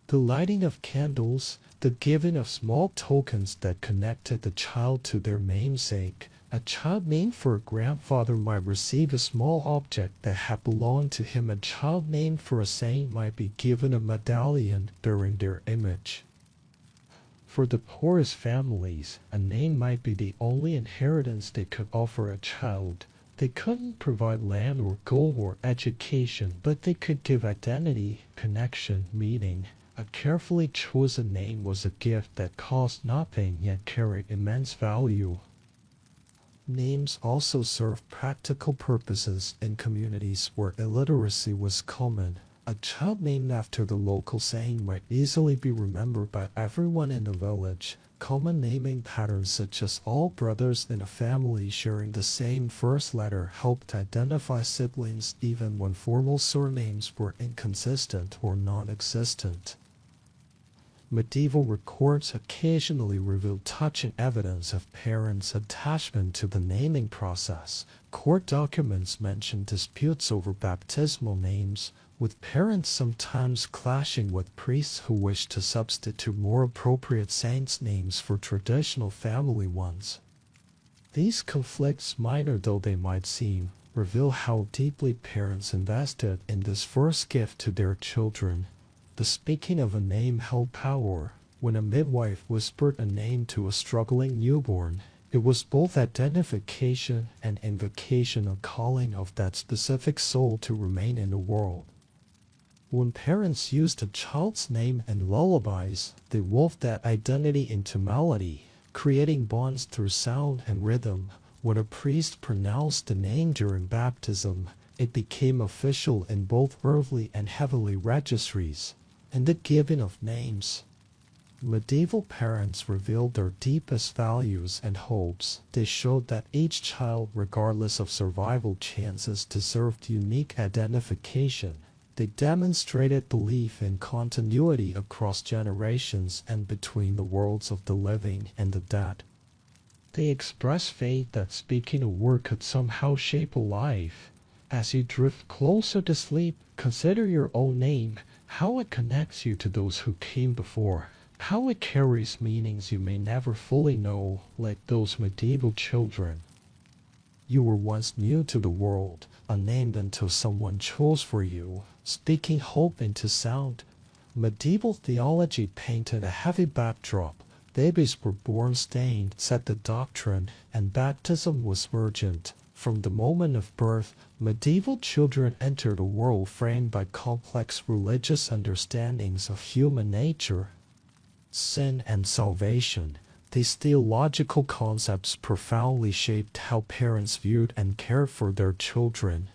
the lighting of candles, the giving of small tokens that connected the child to their namesake. A child named for a grandfather might receive a small object that had belonged to him. A child named for a saint might be given a medallion bearing their image. For the poorest families, a name might be the only inheritance they could offer a child. They couldn't provide land or gold or education, but they could give identity, connection, meaning. A carefully chosen name was a gift that cost nothing yet carried immense value. Names also served practical purposes in communities where illiteracy was common. A child named after the local saint might easily be remembered by everyone in the village. Common naming patterns such as all brothers in a family sharing the same first letter helped identify siblings even when formal surnames were inconsistent or non-existent. Medieval records occasionally reveal touching evidence of parents' attachment to the naming process. Court documents mention disputes over baptismal names, with parents sometimes clashing with priests who wished to substitute more appropriate saints' names for traditional family ones. These conflicts, minor though they might seem, reveal how deeply parents invested in this first gift to their children. The speaking of a name held power. When a midwife whispered a name to a struggling newborn, it was both identification and invocation, a calling of that specific soul to remain in the world. When parents used a child's name in lullabies, they wove that identity into melody, creating bonds through sound and rhythm. When a priest pronounced the name during baptism, it became official in both earthly and heavenly registries. In the giving of names, medieval parents revealed their deepest values and hopes. They showed that each child, regardless of survival chances, deserved unique identification. They demonstrated belief in continuity across generations and between the worlds of the living and the dead. They expressed faith that speaking a word could somehow shape a life. As you drift closer to sleep, consider your own name, how it connects you to those who came before, how it carries meanings you may never fully know, like those medieval children. You were once new to the world, unnamed until someone chose for you, speaking hope into sound. Medieval theology painted a heavy backdrop. Babies were born stained, said the doctrine, and baptism was urgent. From the moment of birth, medieval children entered a world framed by complex religious understandings of human nature, sin, and salvation. These theological concepts profoundly shaped how parents viewed and cared for their children.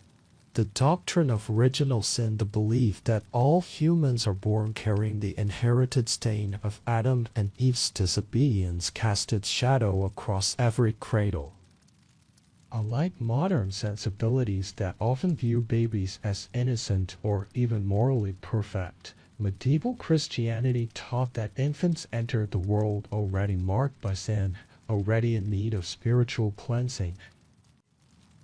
The doctrine of original sin, the belief that all humans are born carrying the inherited stain of Adam and Eve's disobedience, cast its shadow across every cradle. Unlike modern sensibilities that often view babies as innocent or even morally perfect, medieval Christianity taught that infants entered the world already marked by sin, already in need of spiritual cleansing.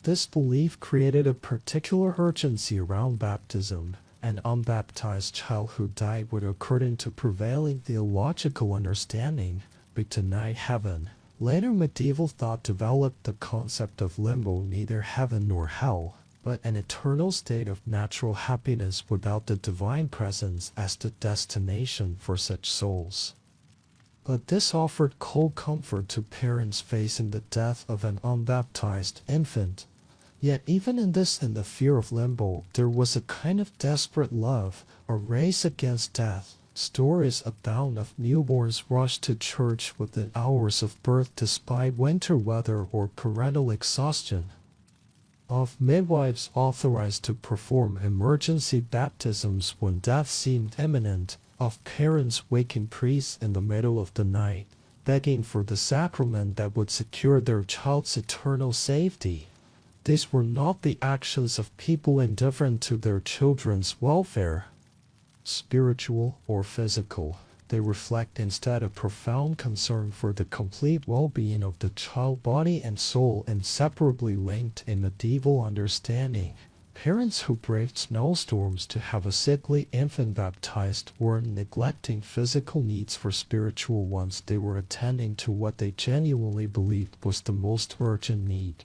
This belief created a particular urgency around baptism. An unbaptized child who died would, according to prevailing theological understanding, be denied heaven. Later medieval thought developed the concept of limbo, neither heaven nor hell, but an eternal state of natural happiness without the divine presence as the destination for such souls. But this offered cold comfort to parents facing the death of an unbaptized infant. Yet even in this and the fear of limbo, there was a kind of desperate love, a race against death. Stories abound of newborns rushed to church within hours of birth despite winter weather or parental exhaustion, of midwives authorized to perform emergency baptisms when death seemed imminent, of parents waking priests in the middle of the night, begging for the sacrament that would secure their child's eternal safety. These were not the actions of people indifferent to their children's welfare, spiritual or physical. They reflect instead a profound concern for the complete well-being of the child, body and soul, inseparably linked in medieval understanding. Parents who braved snowstorms to have a sickly infant baptized weren't neglecting physical needs for spiritual ones. They were attending to what they genuinely believed was the most urgent need.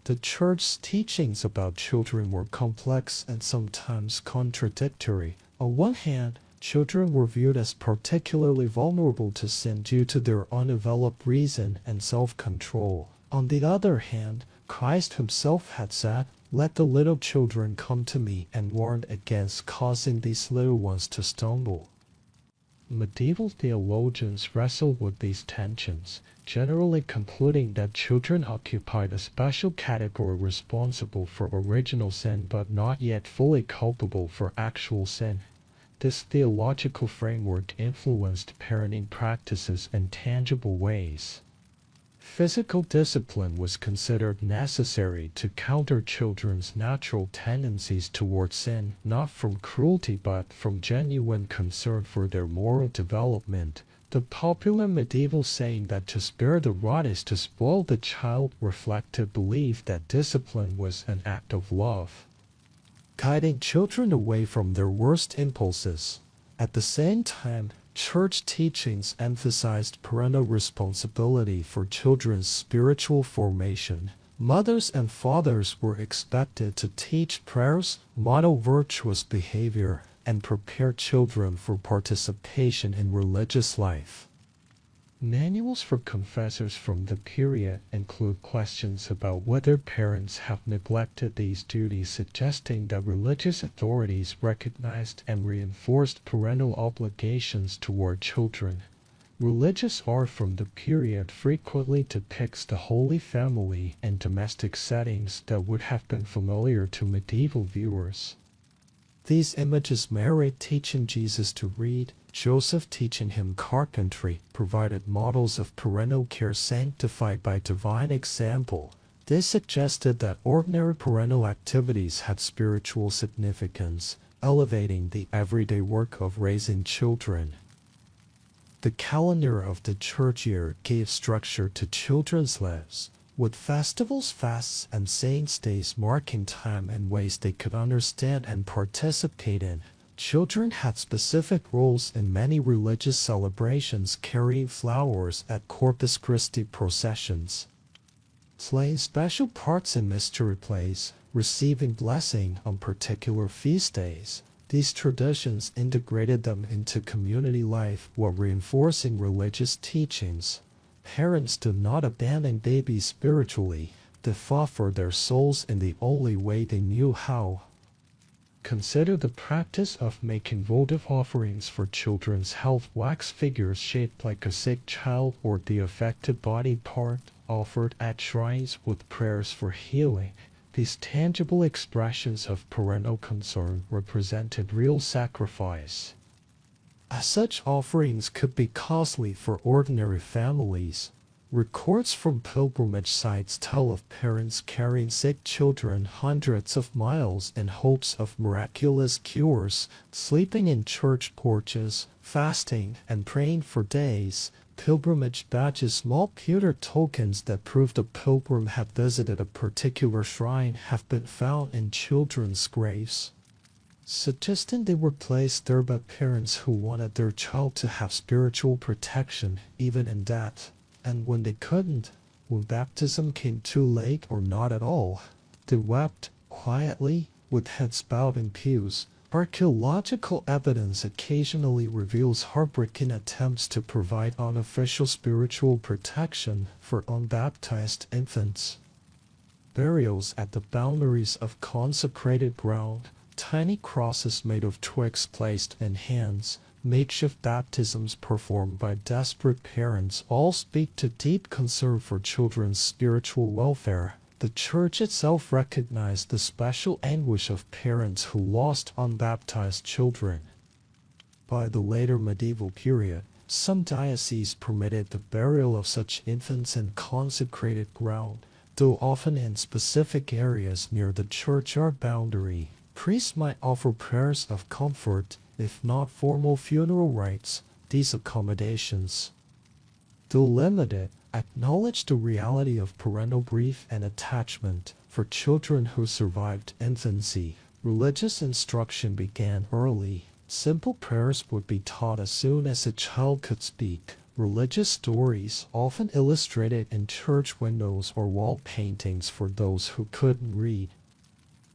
The church's teachings about children were complex and sometimes contradictory. On one hand, children were viewed as particularly vulnerable to sin due to their undeveloped reason and self-control. On the other hand, Christ himself had said, "Let the little children come to me," and warned against causing these little ones to stumble. Medieval theologians wrestled with these tensions, generally concluding that children occupied a special category responsible for original sin but not yet fully culpable for actual sin. This theological framework influenced parenting practices in tangible ways. Physical discipline was considered necessary to counter children's natural tendencies toward sin, not from cruelty but from genuine concern for their moral development. The popular medieval saying that to spare the rod is to spoil the child reflected belief that discipline was an act of love, guiding children away from their worst impulses. At the same time, church teachings emphasized parental responsibility for children's spiritual formation. Mothers and fathers were expected to teach prayers, model virtuous behavior, and prepare children for participation in religious life. Manuals for confessors from the period include questions about whether parents have neglected these duties, suggesting that religious authorities recognized and reinforced parental obligations toward children. Religious art from the period frequently depicts the Holy Family in domestic settings that would have been familiar to medieval viewers. These images, Mary teaching Jesus to read, Joseph teaching him carpentry, provided models of parental care sanctified by divine example. This suggested that ordinary parental activities had spiritual significance, elevating the everyday work of raising children. The calendar of the church year gave structure to children's lives, with festivals, fasts, and saints' days marking time in ways they could understand and participate in. Children had specific roles in many religious celebrations, carrying flowers at Corpus Christi processions, playing special parts in mystery plays, receiving blessing on particular feast days. These traditions integrated them into community life while reinforcing religious teachings. Parents did not abandon babies spiritually. They fought for their souls in the only way they knew how. Consider the practice of making votive offerings for children's health. Wax figures shaped like a sick child or the affected body part, offered at shrines with prayers for healing. These tangible expressions of parental concern represented real sacrifice. As such offerings could be costly for ordinary families. Records from pilgrimage sites tell of parents carrying sick children hundreds of miles in hopes of miraculous cures, sleeping in church porches, fasting, and praying for days. Pilgrimage badges, small pewter tokens that prove the pilgrim had visited a particular shrine, have been found in children's graves, suggesting they were placed there by parents who wanted their child to have spiritual protection, even in death. And when they couldn't, when baptism came too late or not at all, they wept quietly, with heads bowed in pews. Archaeological evidence occasionally reveals heartbreaking attempts to provide unofficial spiritual protection for unbaptized infants. Burials at the boundaries of consecrated ground, tiny crosses made of twigs placed in hands, makeshift baptisms performed by desperate parents all speak to deep concern for children's spiritual welfare. The Church itself recognized the special anguish of parents who lost unbaptized children. By the later medieval period, some dioceses permitted the burial of such infants in consecrated ground, though often in specific areas near the churchyard boundary. Priests might offer prayers of comfort, if not formal funeral rites. These accommodations Though limited, acknowledge the reality of parental grief and attachment. For children who survived infancy, religious instruction began early. Simple prayers would be taught as soon as a child could speak. Religious stories, often illustrated in church windows or wall paintings for those who couldn't read,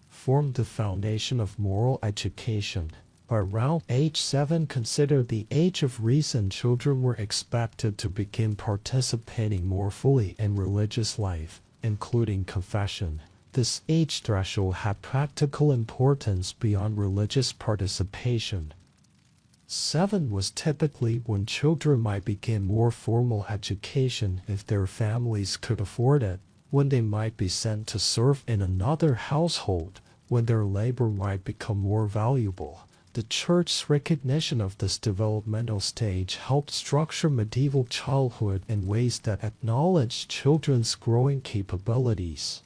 formed the foundation of moral education. By around age 7, considered the age of reason, children were expected to begin participating more fully in religious life, including confession. This age threshold had practical importance beyond religious participation. 7 was typically when children might begin more formal education if their families could afford it, when they might be sent to serve in another household, when their labor might become more valuable. The Church's recognition of this developmental stage helped structure medieval childhood in ways that acknowledged children's growing capabilities.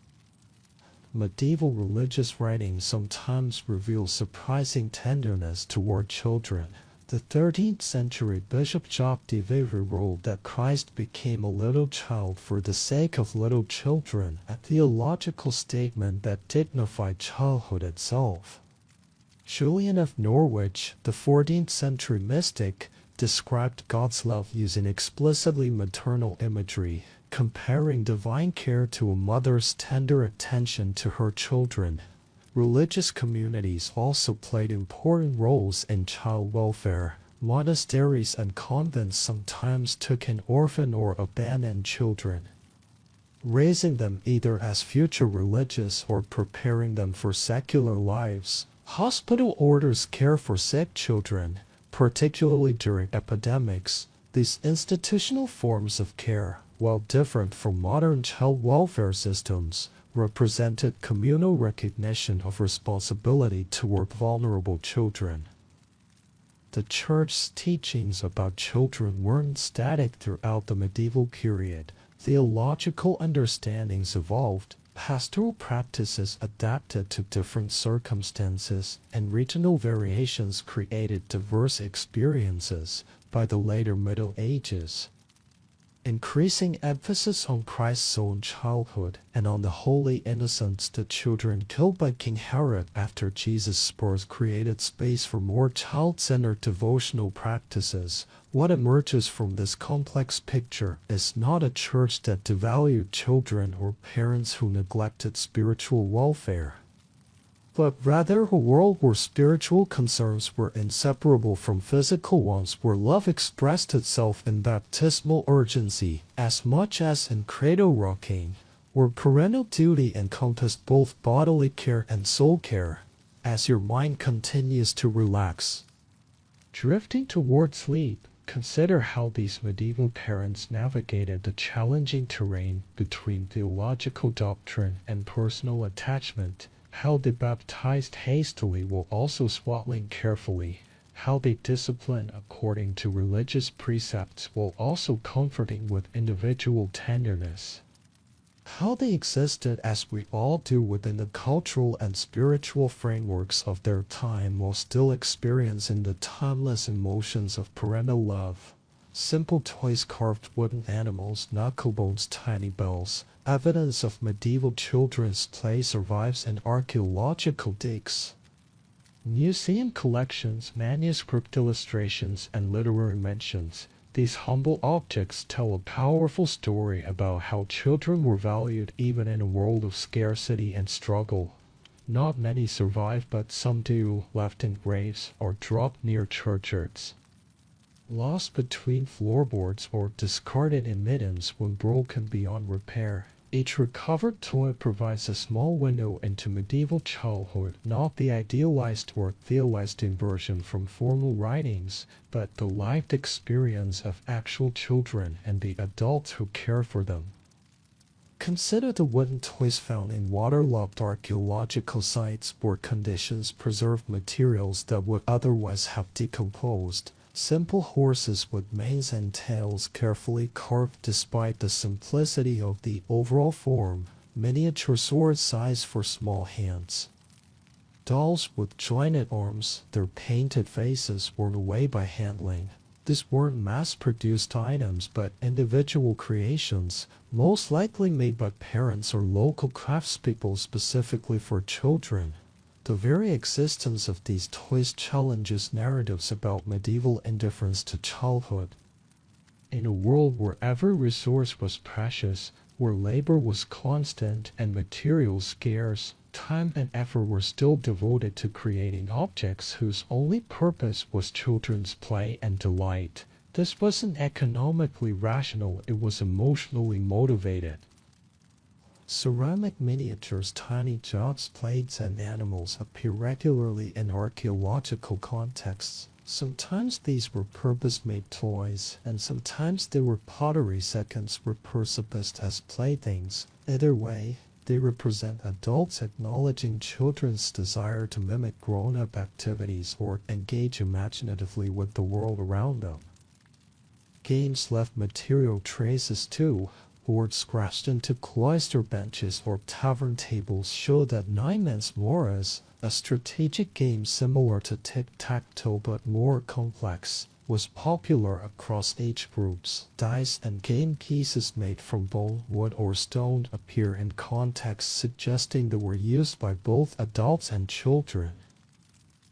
Medieval religious writings sometimes reveal surprising tenderness toward children. The 13th century Bishop Jacques de Vivre wrote that Christ became a little child for the sake of little children, a theological statement that dignified childhood itself. Julian of Norwich, the 14th century mystic, described God's love using explicitly maternal imagery, comparing divine care to a mother's tender attention to her children. Religious communities also played important roles in child welfare. Monasteries and convents sometimes took in orphan or abandoned children, raising them either as future religious or preparing them for secular lives. Hospital orders care for sick children, particularly during epidemics. These institutional forms of care, while different from modern child welfare systems, represented communal recognition of responsibility toward vulnerable children. The Church's teachings about children weren't static throughout the medieval period. Theological understandings evolved, pastoral practices adapted to different circumstances, and regional variations created diverse experiences. By the later Middle Ages, increasing emphasis on Christ's own childhood and on the holy innocents, the children killed by King Herod after Jesus' birth, created space for more child-centered devotional practices. What emerges from this complex picture is not a church that devalued children or parents who neglected spiritual welfare, but rather a world where spiritual concerns were inseparable from physical ones, where love expressed itself in baptismal urgency as much as in cradle rocking, where parental duty encompassed both bodily care and soul care. As your mind continues to relax, drifting toward sleep, consider how these medieval parents navigated the challenging terrain between theological doctrine and personal attachment. How they baptized hastily while also swaddling carefully. How they disciplined according to religious precepts while also comforting with individual tenderness. How they existed, as we all do, within the cultural and spiritual frameworks of their time while still experiencing the timeless emotions of parental love. Simple toys, carved wooden animals, knucklebones, tiny bells. Evidence of medieval children's play survives in archaeological digs, museum collections, manuscript illustrations, and literary mentions. These humble objects tell a powerful story about how children were valued even in a world of scarcity and struggle. Not many survive, but some do, left in graves or dropped near churchyards, lost between floorboards or discarded in middens when broken beyond repair. Each recovered toy provides a small window into medieval childhood, not the idealized or theolized version from formal writings, but the lived experience of actual children and the adults who care for them. Consider the wooden toys found in waterlogged archaeological sites where conditions preserved materials that would otherwise have decomposed. Simple horses with manes and tails carefully carved despite the simplicity of the overall form. Miniature sword size for small hands. Dolls with jointed arms, their painted faces worn away by handling. These weren't mass-produced items but individual creations, most likely made by parents or local craftspeople specifically for children. The very existence of these toys challenges narratives about medieval indifference to childhood. In a world where every resource was precious, where labor was constant and materials scarce, time and effort were still devoted to creating objects whose only purpose was children's play and delight. This wasn't economically rational, it was emotionally motivated. Ceramic miniatures, tiny jots, plates, and animals appear regularly in archaeological contexts. Sometimes these were purpose-made toys, and sometimes they were pottery seconds repurposed as playthings. Either way, they represent adults acknowledging children's desire to mimic grown-up activities or engage imaginatively with the world around them. Games left material traces too. Boards scratched into cloister benches or tavern tables show that Nine Men's Morris, a strategic game similar to tic-tac-toe but more complex, was popular across age groups. Dice and game pieces made from bone, wood, or stone appear in contexts suggesting they were used by both adults and children.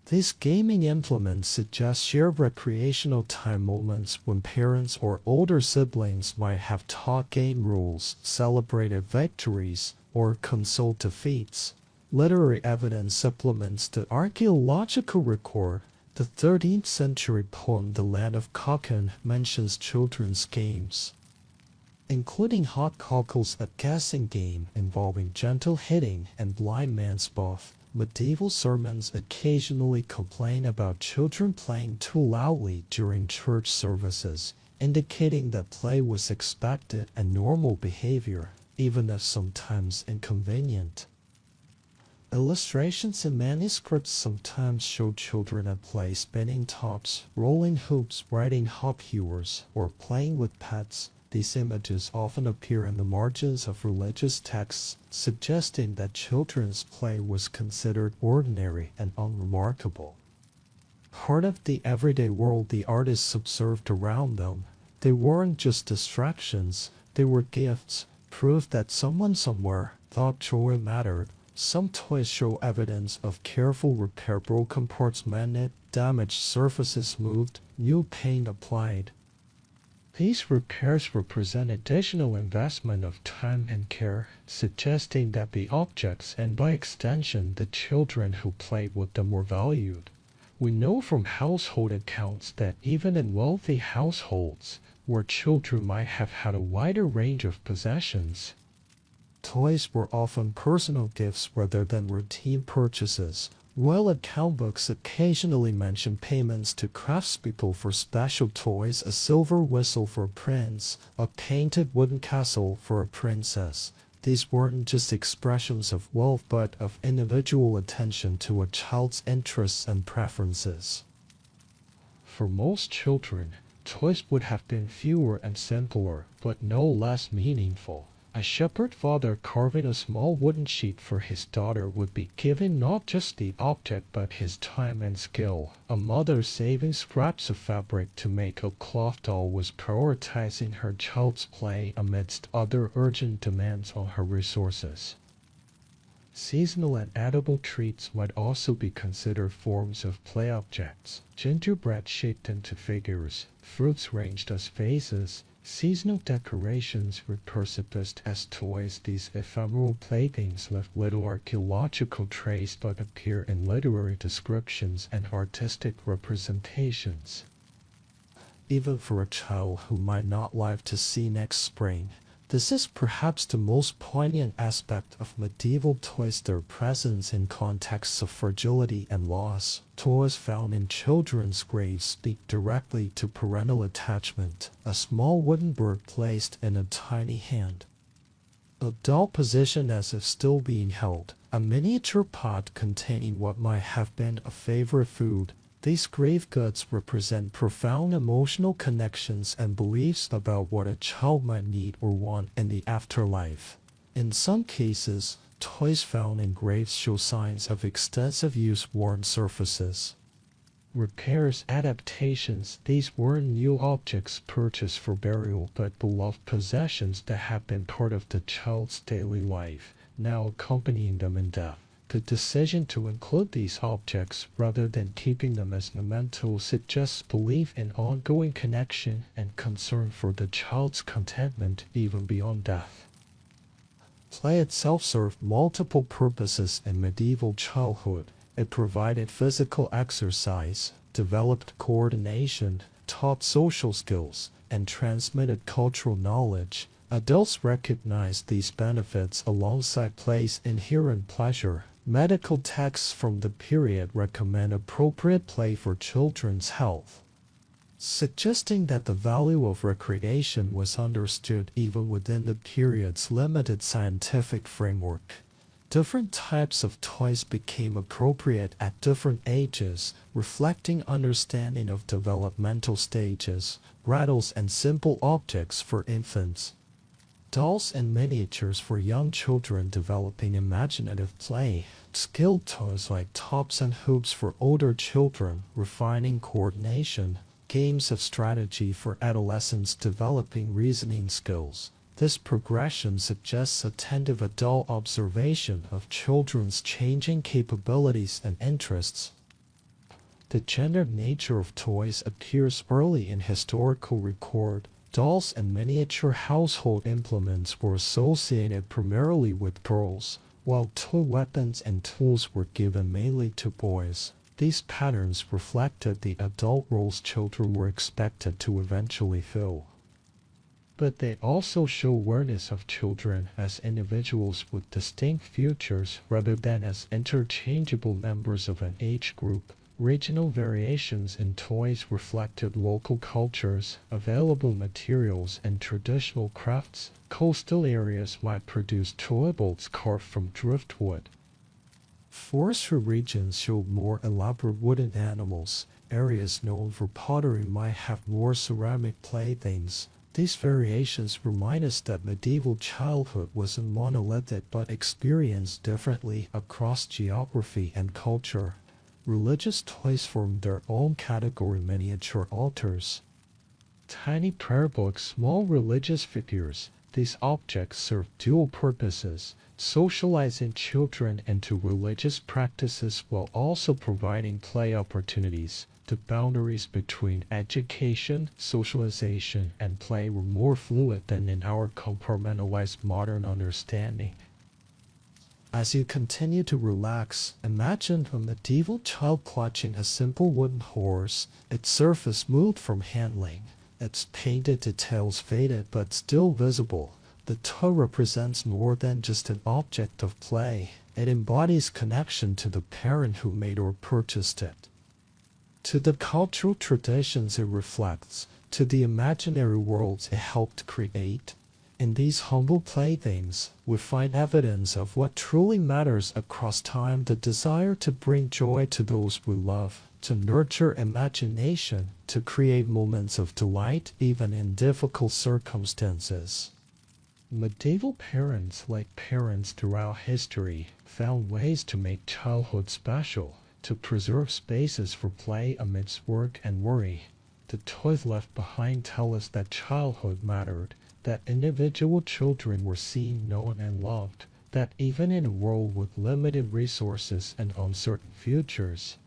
These gaming implements suggest shared recreational time moments when parents or older siblings might have taught game rules, celebrated victories, or consoled defeats. Literary evidence supplements the archaeological record. The 13th century poem The Land of Cocken mentions children's games, including Hot Cockles, a guessing game involving gentle hitting and blind man's buff. Medieval sermons occasionally complain about children playing too loudly during church services, indicating that play was expected and normal behavior, even if sometimes inconvenient. Illustrations in manuscripts sometimes show children at play spinning tops, rolling hoops, riding hop hewers, or playing with pets. These images often appear in the margins of religious texts, suggesting that children's play was considered ordinary and unremarkable. Part of the everyday world the artists observed around them. They weren't just distractions, they were gifts, proof that someone somewhere thought joy mattered. Some toys show evidence of careful repair, broken parts mended, damaged surfaces moved, new paint applied. These repairs represent additional investment of time and care, suggesting that the objects and by extension the children who played with them were valued. We know from household accounts that even in wealthy households, where children might have had a wider range of possessions, toys were often personal gifts rather than routine purchases. While account books occasionally mention payments to craftspeople for special toys, a silver whistle for a prince, a painted wooden castle for a princess, these weren't just expressions of wealth but of individual attention to a child's interests and preferences. For most children, toys would have been fewer and simpler, but no less meaningful. A shepherd father carving a small wooden sheet for his daughter would be giving not just the object but his time and skill. A mother saving scraps of fabric to make a cloth doll was prioritizing her child's play amidst other urgent demands on her resources. Seasonal and edible treats might also be considered forms of play objects. Gingerbread shaped into figures, fruits ranged as vases, seasonal decorations repurposed as toys. These ephemeral playthings left little archaeological trace but appear in literary descriptions and artistic representations. Even for a child who might not live to see next spring, this is perhaps the most poignant aspect of medieval toys, their presence in contexts of fragility and loss. Toys found in children's graves speak directly to parental attachment. A small wooden bird placed in a tiny hand, a doll positioned as if still being held, a miniature pot containing what might have been a favorite food. These grave goods represent profound emotional connections and beliefs about what a child might need or want in the afterlife. In some cases, toys found in graves show signs of extensive use, worn surfaces, Repairs, adaptations, these weren't new objects purchased for burial but beloved possessions that had been part of the child's daily life, now accompanying them in death. The decision to include these objects rather than keeping them as mementos suggests belief in ongoing connection and concern for the child's contentment even beyond death. Play itself served multiple purposes in medieval childhood. It provided physical exercise, developed coordination, taught social skills, and transmitted cultural knowledge. Adults recognized these benefits alongside play's inherent pleasure. Medical texts from the period recommend appropriate play for children's health, suggesting that the value of recreation was understood even within the period's limited scientific framework. Different types of toys became appropriate at different ages, reflecting understanding of developmental stages. Rattles and simple objects for infants. Dolls and miniatures for young children developing imaginative play. Skilled toys like tops and hoops for older children, refining coordination. Games of strategy for adolescents developing reasoning skills. This progression suggests attentive adult observation of children's changing capabilities and interests. The gendered nature of toys appears early in historical record. Dolls and miniature household implements were associated primarily with girls, while toy weapons and tools were given mainly to boys. These patterns reflected the adult roles children were expected to eventually fill. But they also show awareness of children as individuals with distinct futures rather than as interchangeable members of an age group. Regional variations in toys reflected local cultures, available materials, and traditional crafts. Coastal areas might produce toy boats carved from driftwood. Forestry regions showed more elaborate wooden animals. Areas known for pottery might have more ceramic playthings. These variations remind us that medieval childhood wasn't monolithic but experienced differently across geography and culture. Religious toys formed their own category: miniature altars, tiny prayer books, small religious figures. These objects serve dual purposes, socializing children into religious practices while also providing play opportunities. The boundaries between education, socialization, and play were more fluid than in our compartmentalized modern understanding. As you continue to relax, imagine a medieval child clutching a simple wooden horse, its surface smooth from handling, its painted details faded but still visible. The toy represents more than just an object of play. It embodies connection to the parent who made or purchased it, to the cultural traditions it reflects, to the imaginary worlds it helped create. In these humble playthings, we find evidence of what truly matters across time: the desire to bring joy to those we love, to nurture imagination, to create moments of delight even in difficult circumstances. Medieval parents, like parents throughout history, found ways to make childhood special, to preserve spaces for play amidst work and worry. The toys left behind tell us that childhood mattered, that individual children were seen, known, and loved, that even in a world with limited resources and uncertain futures,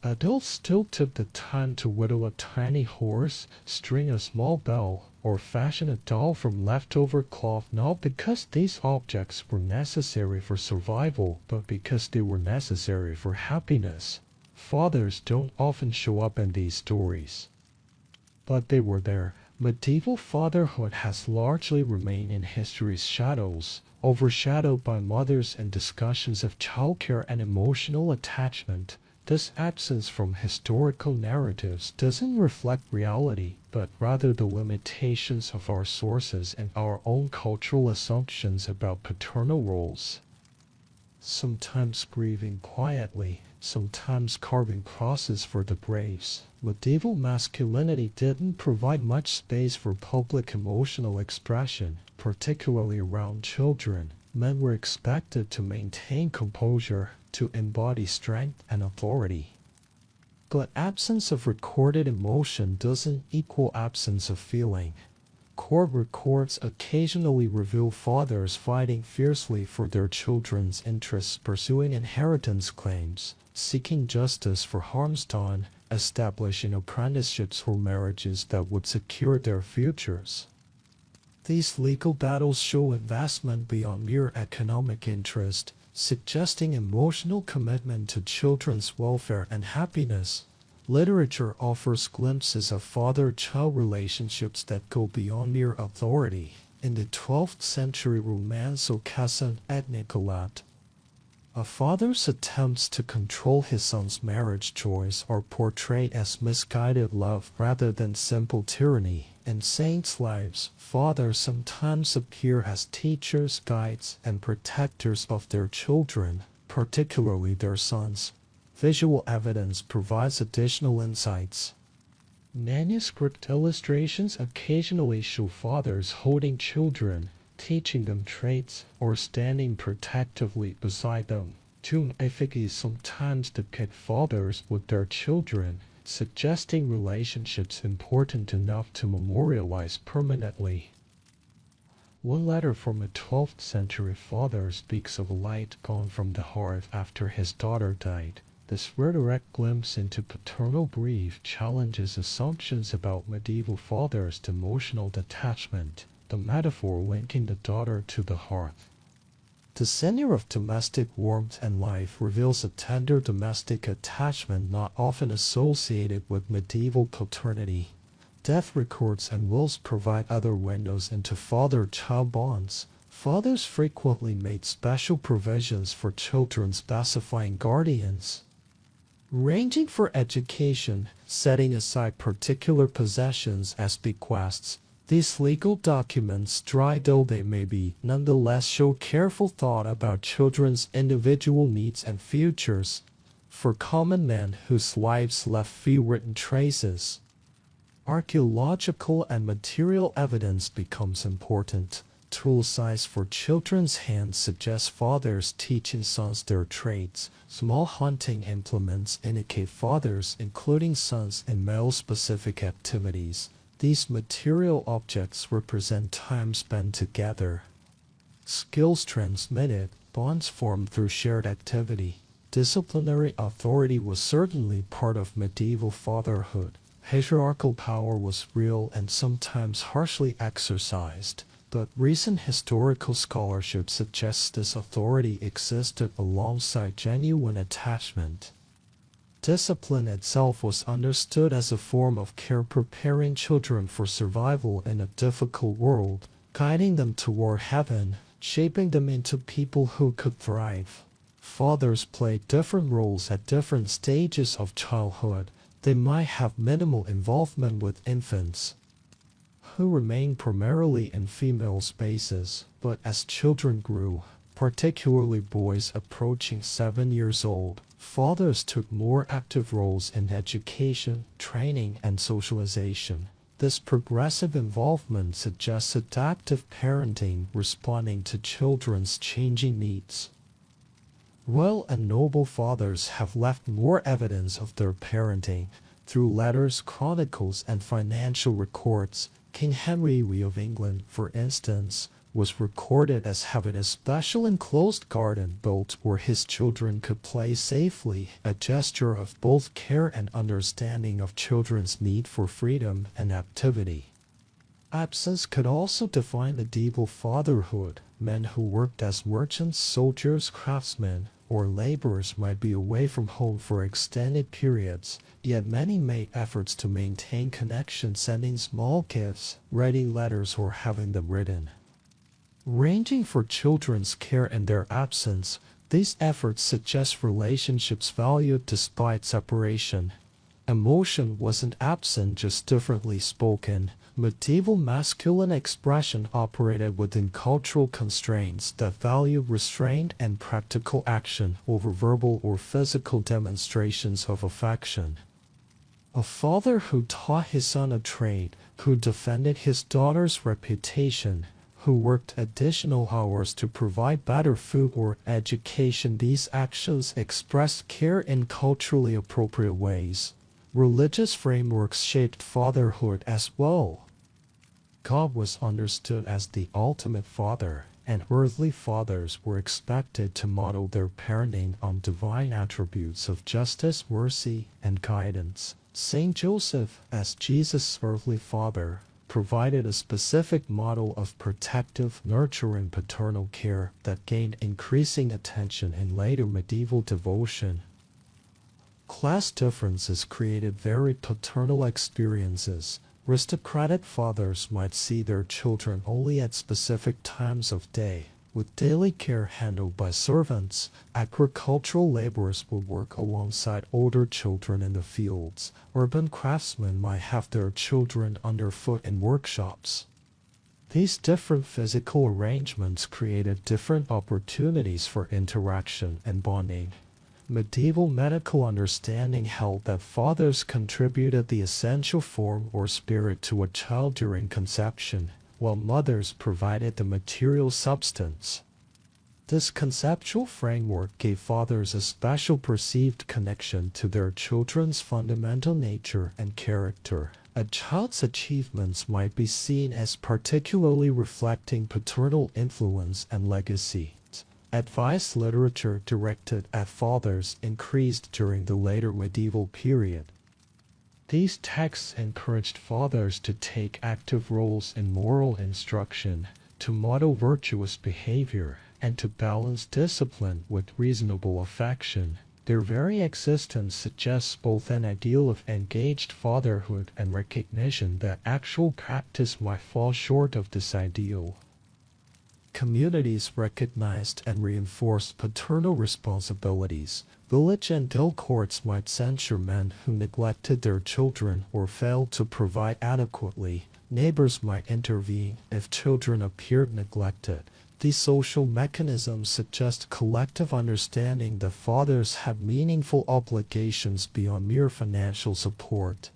adults still took the time to whittle a tiny horse, string a small bell, or fashion a doll from leftover cloth, not because these objects were necessary for survival, but because they were necessary for happiness. Fathers don't often show up in these stories, but they were there. Medieval fatherhood has largely remained in history's shadows, overshadowed by mothers and discussions of childcare and emotional attachment. This absence from historical narratives doesn't reflect reality, but rather the limitations of our sources and our own cultural assumptions about paternal roles. Sometimes grieving quietly, sometimes carving crosses for the braves. Medieval masculinity didn't provide much space for public emotional expression, particularly around children. Men were expected to maintain composure, to embody strength and authority. But absence of recorded emotion doesn't equal absence of feeling. Court records occasionally reveal fathers fighting fiercely for their children's interests, pursuing inheritance claims, seeking justice for harms done, establishing apprenticeships or marriages that would secure their futures. These legal battles show investment beyond mere economic interest, suggesting emotional commitment to children's welfare and happiness. Literature offers glimpses of father-child relationships that go beyond mere authority. In the 12th century romance Aucassin et Nicolette, a father's attempts to control his son's marriage choice are portrayed as misguided love rather than simple tyranny. In Saints' Lives, fathers sometimes appear as teachers, guides, and protectors of their children, particularly their sons. Visual evidence provides additional insights. Manuscript illustrations occasionally show fathers holding children, teaching them traits, or standing protectively beside them. Tomb effigies sometimes depict fathers with their children, suggesting relationships important enough to memorialize permanently. One letter from a 12th century father speaks of a light gone from the hearth after his daughter died. This rare direct glimpse into paternal grief challenges assumptions about medieval fathers' emotional detachment, the metaphor linking the daughter to the hearth. The sinew of domestic warmth and life reveals a tender domestic attachment not often associated with medieval paternity. Death records and wills provide other windows into father-child bonds. Fathers frequently made special provisions for children specifying guardians, ranging for education, setting aside particular possessions as bequests. These legal documents, dry though they may be, nonetheless show careful thought about children's individual needs and futures. For common men whose lives left few written traces, archaeological and material evidence becomes important. Tool size for children's hands suggests fathers teaching sons their trades. Small hunting implements indicate fathers including sons in male-specific activities. These material objects represent time spent together. Skills transmitted, bonds formed through shared activity. Disciplinary authority was certainly part of medieval fatherhood. Patriarchal power was real and sometimes harshly exercised, but recent historical scholarship suggests this authority existed alongside genuine attachment. Discipline itself was understood as a form of care, preparing children for survival in a difficult world, guiding them toward heaven, shaping them into people who could thrive. Fathers played different roles at different stages of childhood. They might have minimal involvement with infants, who remained primarily in female spaces, but as children grew, particularly boys approaching 7 years old, fathers took more active roles in education, training, and socialization. This progressive involvement suggests adaptive parenting responding to children's changing needs. Royal and noble fathers have left more evidence of their parenting through letters, chronicles, and financial records. King Henry VIII of England, for instance, was recorded as having a special enclosed garden built where his children could play safely, a gesture of both care and understanding of children's need for freedom and activity. Absence could also define medieval fatherhood. Men who worked as merchants, soldiers, craftsmen, or laborers might be away from home for extended periods, yet many made efforts to maintain connection, sending small gifts, writing letters, or having them written. Ranging for children's care in their absence, these efforts suggest relationships valued despite separation. Emotion wasn't absent, just differently spoken. Medieval masculine expression operated within cultural constraints that valued restraint and practical action over verbal or physical demonstrations of affection. A father who taught his son a trade, who defended his daughter's reputation, who worked additional hours to provide better food or education. These actions expressed care in culturally appropriate ways. Religious frameworks shaped fatherhood as well. God was understood as the ultimate father, and earthly fathers were expected to model their parenting on divine attributes of justice, mercy, and guidance. Saint Joseph, as Jesus' earthly father, provided a specific model of protective, nurturing paternal care that gained increasing attention in later medieval devotion. Class differences created very paternal experiences. Aristocratic fathers might see their children only at specific times of day, with daily care handled by servants. Agricultural laborers would work alongside older children in the fields. Urban craftsmen might have their children underfoot in workshops. These different physical arrangements created different opportunities for interaction and bonding. Medieval medical understanding held that fathers contributed the essential form or spirit to a child during conception, while mothers provided the material substance. This conceptual framework gave fathers a special perceived connection to their children's fundamental nature and character. A child's achievements might be seen as particularly reflecting paternal influence and legacy. Advice literature directed at fathers increased during the later medieval period. These texts encouraged fathers to take active roles in moral instruction, to model virtuous behavior, and to balance discipline with reasonable affection. Their very existence suggests both an ideal of engaged fatherhood and recognition that actual practice might fall short of this ideal. Communities recognized and reinforced paternal responsibilities. Village and hill courts might censure men who neglected their children or failed to provide adequately. Neighbors might intervene if children appeared neglected. These social mechanisms suggest collective understanding that fathers have meaningful obligations beyond mere financial support.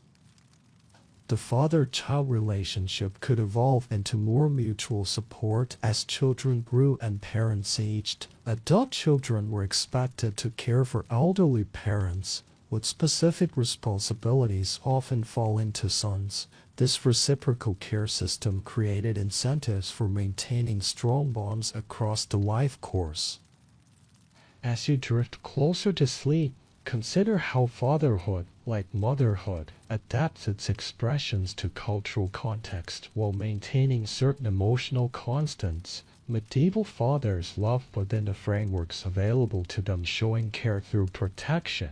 The father-child relationship could evolve into more mutual support as children grew and parents aged. Adult children were expected to care for elderly parents, with specific responsibilities often falling to sons. This reciprocal care system created incentives for maintaining strong bonds across the life course. As you drift closer to sleep, consider how fatherhood, like motherhood, adapts its expressions to cultural context while maintaining certain emotional constants. Medieval fathers loved within the frameworks available to them, showing care through protection,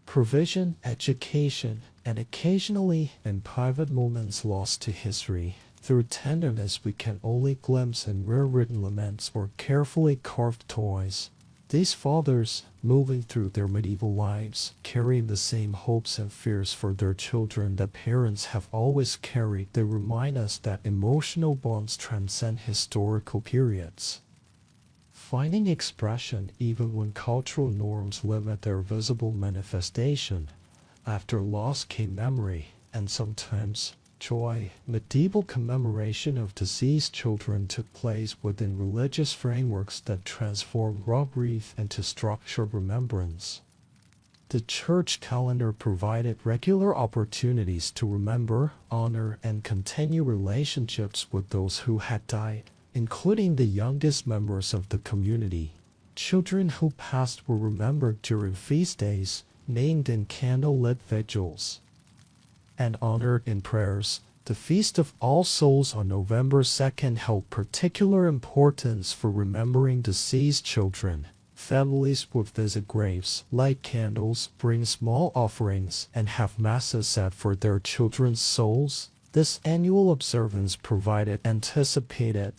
provision, education, and occasionally, in private moments lost to history, through tenderness we can only glimpse in rare-written laments or carefully carved toys. These fathers, moving through their medieval lives, carrying the same hopes and fears for their children that parents have always carried, they remind us that emotional bonds transcend historical periods, finding expression even when cultural norms limit their visible manifestation. After loss came memory, and sometimes joy. Medieval commemoration of deceased children took place within religious frameworks that transformed raw grief into structured remembrance. The church calendar provided regular opportunities to remember, honor, and continue relationships with those who had died, including the youngest members of the community. Children who passed were remembered during feast days, named in candle-lit vigils, and honored in prayers. The Feast of All Souls on November 2nd held particular importance for remembering deceased children. Families would visit graves, light candles, bring small offerings, and have masses said for their children's souls. This annual observance provided anticipated,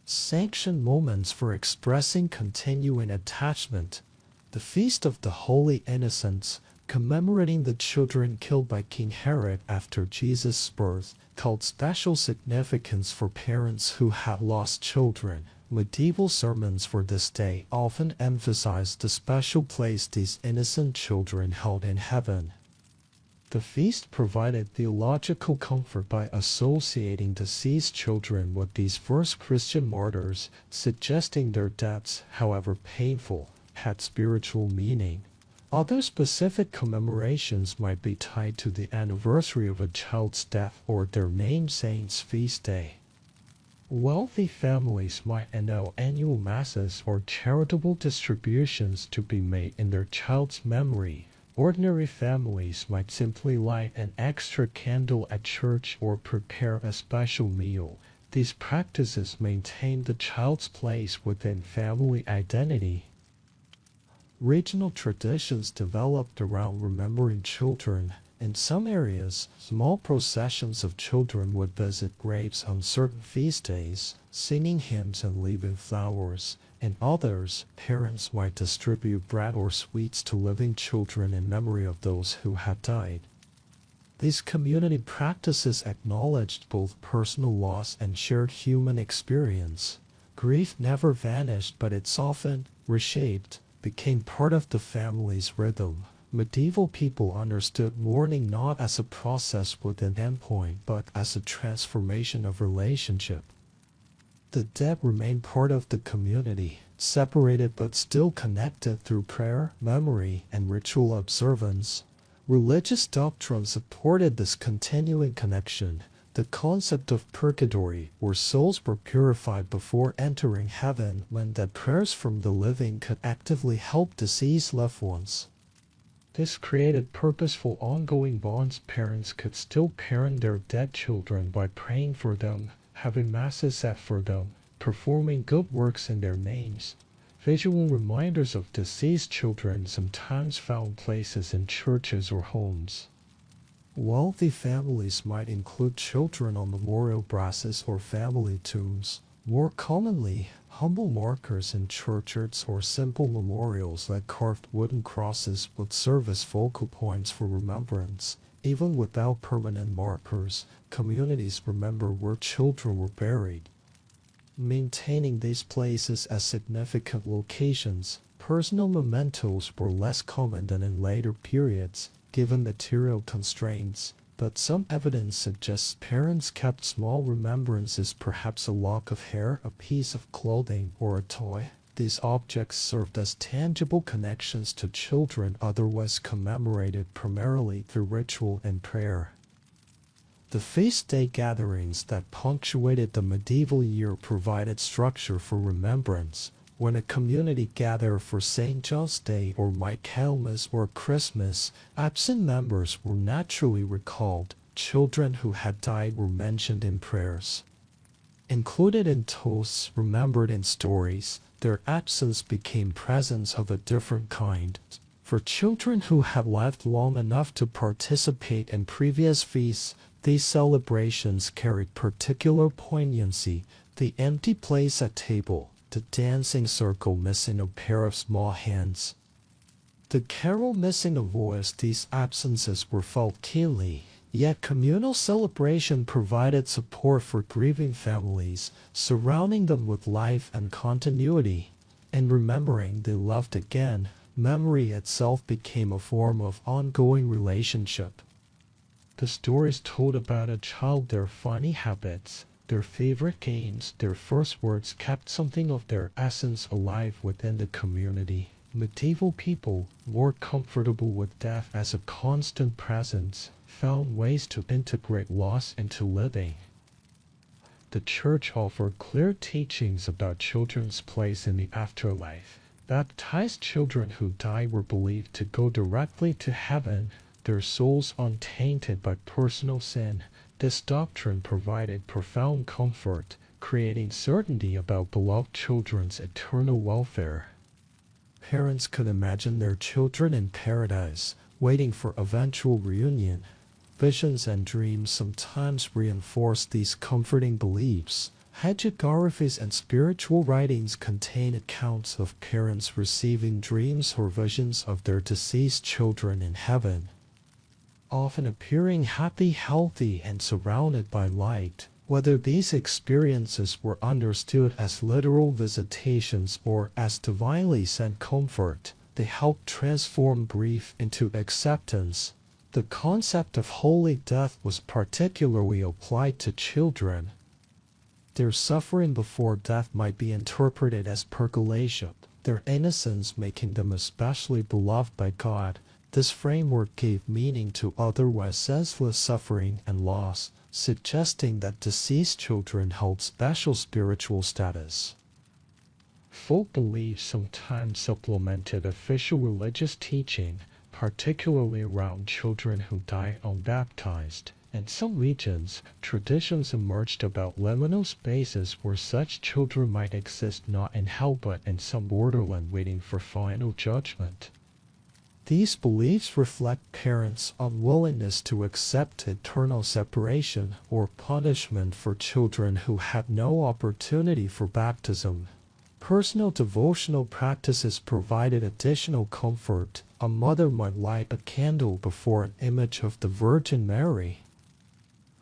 sanctioned moments for expressing continuing attachment. The Feast of the Holy Innocents, commemorating the children killed by King Herod after Jesus' birth, held special significance for parents who had lost children. Medieval sermons for this day often emphasized the special place these innocent children held in heaven. The feast provided theological comfort by associating deceased children with these first Christian martyrs, suggesting their deaths, however painful, had spiritual meaning. Other specific commemorations might be tied to the anniversary of a child's death or their namesake's feast day. Wealthy families might allow annual masses or charitable distributions to be made in their child's memory. Ordinary families might simply light an extra candle at church or prepare a special meal. These practices maintain the child's place within family identity. Regional traditions developed around remembering children. In some areas, small processions of children would visit graves on certain feast days, singing hymns and leaving flowers. In others, parents might distribute bread or sweets to living children in memory of those who had died. These community practices acknowledged both personal loss and shared human experience. Grief never vanished, but it softened, reshaped, became part of the family's rhythm. Medieval people understood mourning not as a process with an endpoint, but as a transformation of relationship. The dead remained part of the community, separated but still connected through prayer, memory, and ritual observance. Religious doctrine supported this continuing connection. The concept of purgatory, where souls were purified before entering heaven, meant that prayers from the living could actively help deceased loved ones. This created purposeful ongoing bonds. Parents could still parent their dead children by praying for them, having masses said for them, performing good works in their names. Visual reminders of deceased children sometimes found places in churches or homes. Wealthy families might include children on memorial brasses or family tombs. More commonly, humble markers in churchyards or simple memorials like carved wooden crosses would serve as focal points for remembrance. Even without permanent markers, communities remember where children were buried. Maintaining these places as significant locations, personal mementos were less common than in later periods, given material constraints, but some evidence suggests parents kept small remembrances, perhaps a lock of hair, a piece of clothing, or a toy. These objects served as tangible connections to children otherwise commemorated primarily through ritual and prayer. The feast day gatherings that punctuated the medieval year provided structure for remembrance. When a community gathered for St. John's Day or Michaelmas or Christmas, absent members were naturally recalled. Children who had died were mentioned in prayers. Included in toasts, remembered in stories, their absence became presence of a different kind. For children who had lived long enough to participate in previous feasts, these celebrations carried particular poignancy. The empty place at table, the dancing circle missing a pair of small hands, the carol missing a voice, these absences were felt keenly. Yet communal celebration provided support for grieving families, surrounding them with life and continuity. In remembering they loved again, memory itself became a form of ongoing relationship. The stories told about a child, their funny habits, their favorite games, their first words kept something of their essence alive within the community. Medieval people, more comfortable with death as a constant presence, found ways to integrate loss into living. The church offered clear teachings about children's place in the afterlife. Baptized children who died were believed to go directly to heaven, their souls untainted by personal sin. This doctrine provided profound comfort, creating certainty about beloved children's eternal welfare. Parents could imagine their children in paradise, waiting for eventual reunion. Visions and dreams sometimes reinforced these comforting beliefs. Hagiographies and spiritual writings contain accounts of parents receiving dreams or visions of their deceased children in heaven, often appearing happy, healthy, and surrounded by light. Whether these experiences were understood as literal visitations or as divinely sent comfort, they helped transform grief into acceptance. The concept of holy death was particularly applied to children. Their suffering before death might be interpreted as purgation, their innocence making them especially beloved by God. This framework gave meaning to otherwise senseless suffering and loss, suggesting that deceased children held special spiritual status. Folk beliefs sometimes supplemented official religious teaching, particularly around children who die unbaptized. In some regions, traditions emerged about liminal spaces where such children might exist not in hell but in some borderland waiting for final judgment. These beliefs reflect parents' unwillingness to accept eternal separation or punishment for children who had no opportunity for baptism. Personal devotional practices provided additional comfort. A mother might light a candle before an image of the Virgin Mary,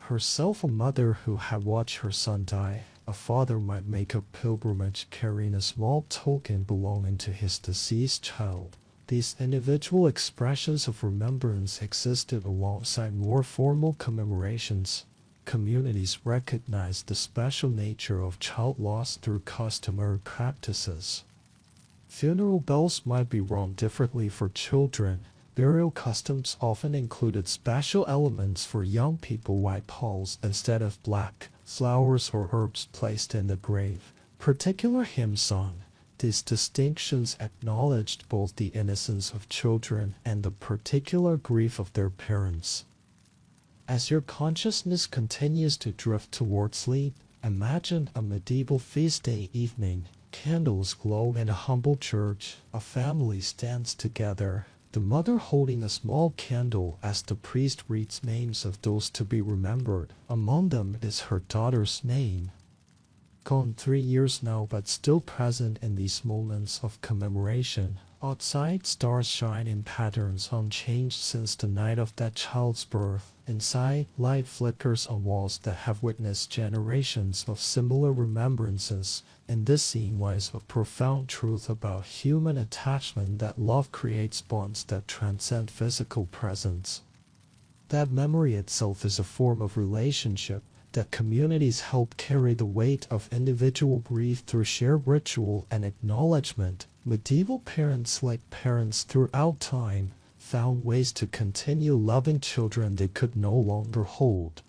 herself a mother who had watched her son die. A father might make a pilgrimage carrying a small token belonging to his deceased child. These individual expressions of remembrance existed alongside more formal commemorations. Communities recognized the special nature of child loss through customary practices. Funeral bells might be rung differently for children. Burial customs often included special elements for young people, white pulls instead of black, flowers or herbs placed in the grave, particular hymn sung. These distinctions acknowledged both the innocence of children and the particular grief of their parents. As your consciousness continues to drift toward sleep, imagine a medieval feast day evening. Candles glow in a humble church. A family stands together, the mother holding a small candle as the priest reads names of those to be remembered. Among them is her daughter's name. Gone 3 years now, but still present in these moments of commemoration. Outside, stars shine in patterns unchanged since the night of that child's birth. Inside, light flickers on walls that have witnessed generations of similar remembrances. In this scene lies a profound truth about human attachment, that love creates bonds that transcend physical presence. That memory itself is a form of relationship, that communities help carry the weight of individual grief through shared ritual and acknowledgement. Medieval parents, like parents throughout time, found ways to continue loving children they could no longer hold.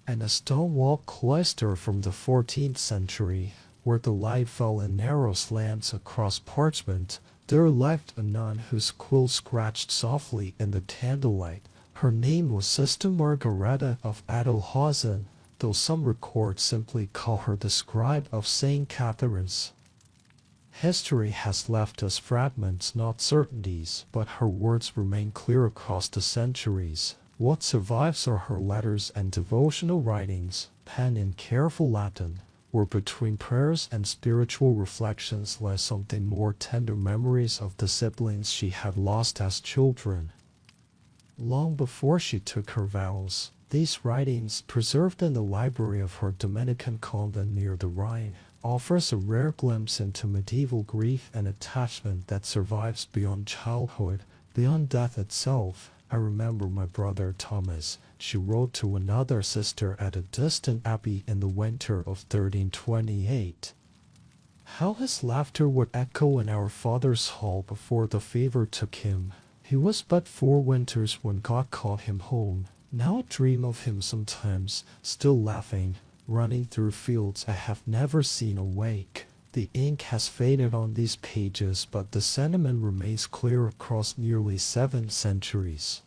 And a stone-wall cloister from the 14th century, where the light fell in narrow slants across parchment, there lived a nun whose quill scratched softly in the candlelight. Her name was Sister Margareta of Adelhausen, though some records simply call her the scribe of St. Catherine's. History has left us fragments, not certainties, but her words remain clear across the centuries. What survives are her letters and devotional writings, penned in careful Latin, where between prayers and spiritual reflections lay something more tender, memories of the siblings she had lost as children. Long before she took her vows, these writings, preserved in the library of her Dominican convent near the Rhine, offers a rare glimpse into medieval grief and attachment that survives beyond childhood, beyond death itself. I remember my brother Thomas, she wrote to another sister at a distant abbey in the winter of 1328. How his laughter would echo in our father's hall before the fever took him. He was but 4 winters when God called him home. Now I dream of him sometimes, still laughing, running through fields I have never seen awake. The ink has faded on these pages, but the sentiment remains clear across nearly 7 centuries.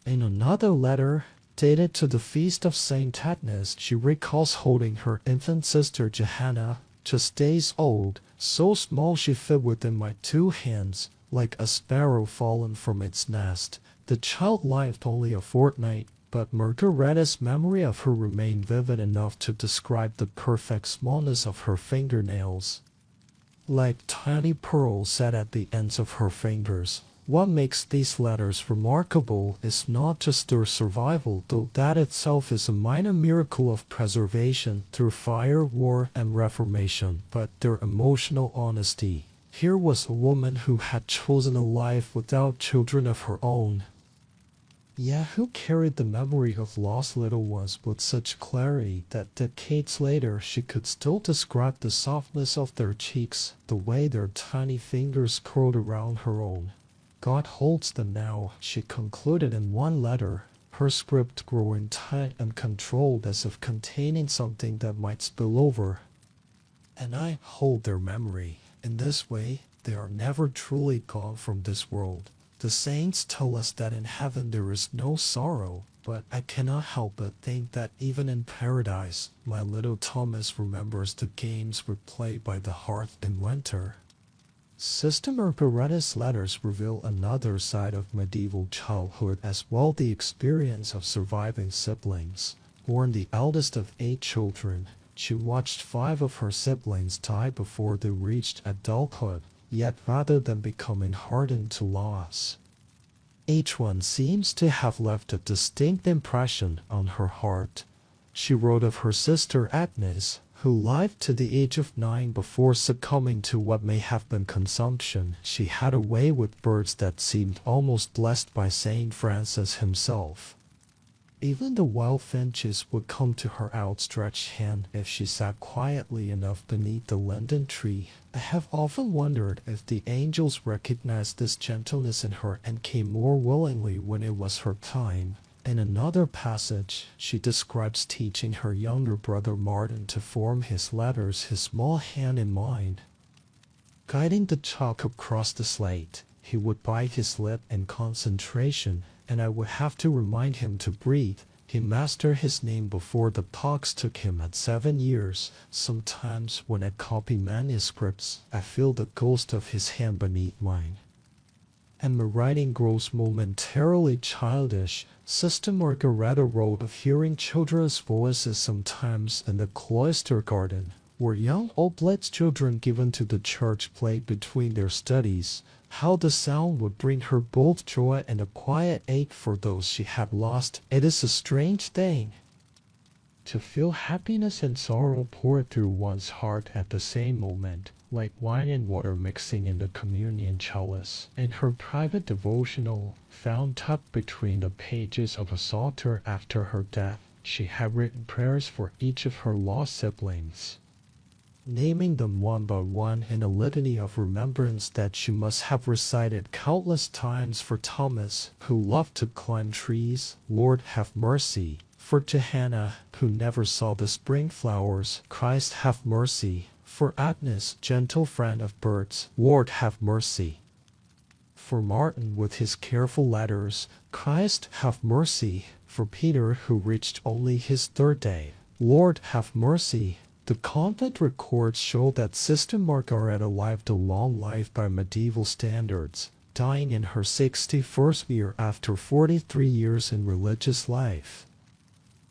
In another letter, dated to the feast of Saint Agnes, she recalls holding her infant sister Johanna, just days old, so small she fit within my 2 hands, like a sparrow fallen from its nest. The child lived only a fortnight, but Margareta's memory of her remained vivid enough to describe the perfect smallness of her fingernails, like tiny pearls set at the ends of her fingers. What makes these letters remarkable is not just their survival, though that itself is a minor miracle of preservation through fire, war, and reformation, but their emotional honesty. Here was a woman who had chosen a life without children of her own. Yeah, who carried the memory of lost little ones with such clarity that decades later she could still describe the softness of their cheeks, the way their tiny fingers curled around her own. God holds them now, she concluded in one letter, her script growing tight and controlled as if containing something that might spill over. And I hold their memory. In this way, they are never truly gone from this world. The saints tell us that in heaven there is no sorrow, but I cannot help but think that even in paradise, my little Thomas remembers the games we played by the hearth in winter. Sister Margaretha's letters reveal another side of medieval childhood as well, the experience of surviving siblings. Born the eldest of 8 children, she watched 5 of her siblings die before they reached adulthood, yet rather than becoming hardened to loss, each one seems to have left a distinct impression on her heart. She wrote of her sister Agnes, who lived to the age of 9 before succumbing to what may have been consumption. She had a way with birds that seemed almost blessed by Saint Francis himself. Even the wild finches would come to her outstretched hand if she sat quietly enough beneath the linden tree. I have often wondered if the angels recognized this gentleness in her and came more willingly when it was her time. In another passage, she describes teaching her younger brother Martin to form his letters, his small hand in mine. Guiding the chalk across the slate, he would bite his lip in concentration, and I would have to remind him to breathe. He mastered his name before the pox took him at 7 years. Sometimes when I copy manuscripts, I feel the ghost of his hand beneath mine, and my writing grows momentarily childish. Sister Margaretha wrote of hearing children's voices sometimes in the cloister garden, where young oblates children given to the church played between their studies. How the sound would bring her both joy and a quiet ache for those she had lost. It is a strange thing to feel happiness and sorrow pour through one's heart at the same moment, like wine and water mixing in the communion chalice. In her private devotional, found tucked between the pages of a psalter after her death, she had written prayers for each of her lost siblings, naming them one by one in a litany of remembrance that she must have recited countless times. For Thomas, who loved to climb trees, Lord have mercy. For Johanna, who never saw the spring flowers, Christ have mercy. For Agnes, gentle friend of birds, Lord have mercy. For Martin, with his careful letters, Christ have mercy. For Peter, who reached only his 3rd day, Lord have mercy. The convent records show that Sister Margaretha lived a long life by medieval standards, dying in her 61st year after 43 years in religious life.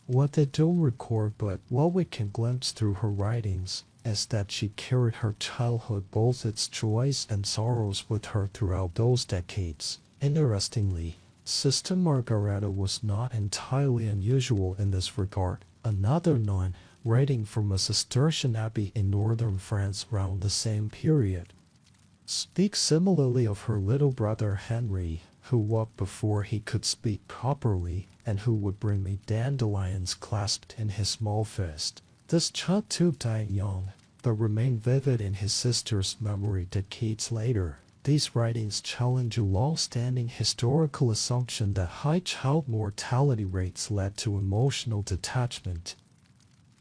What they don't record, but what we can glimpse through her writings, is that she carried her childhood, both its joys and sorrows, with her throughout those decades. Interestingly, Sister Margaretha was not entirely unusual in this regard. Another nun, writing from a Cistercian abbey in northern France around the same period, speaks similarly of her little brother Henry, who walked before he could speak properly, and who would bring me dandelions clasped in his small fist. This child too died young, but remained vivid in his sister's memory decades later. These writings challenge a long-standing historical assumption that high child mortality rates led to emotional detachment.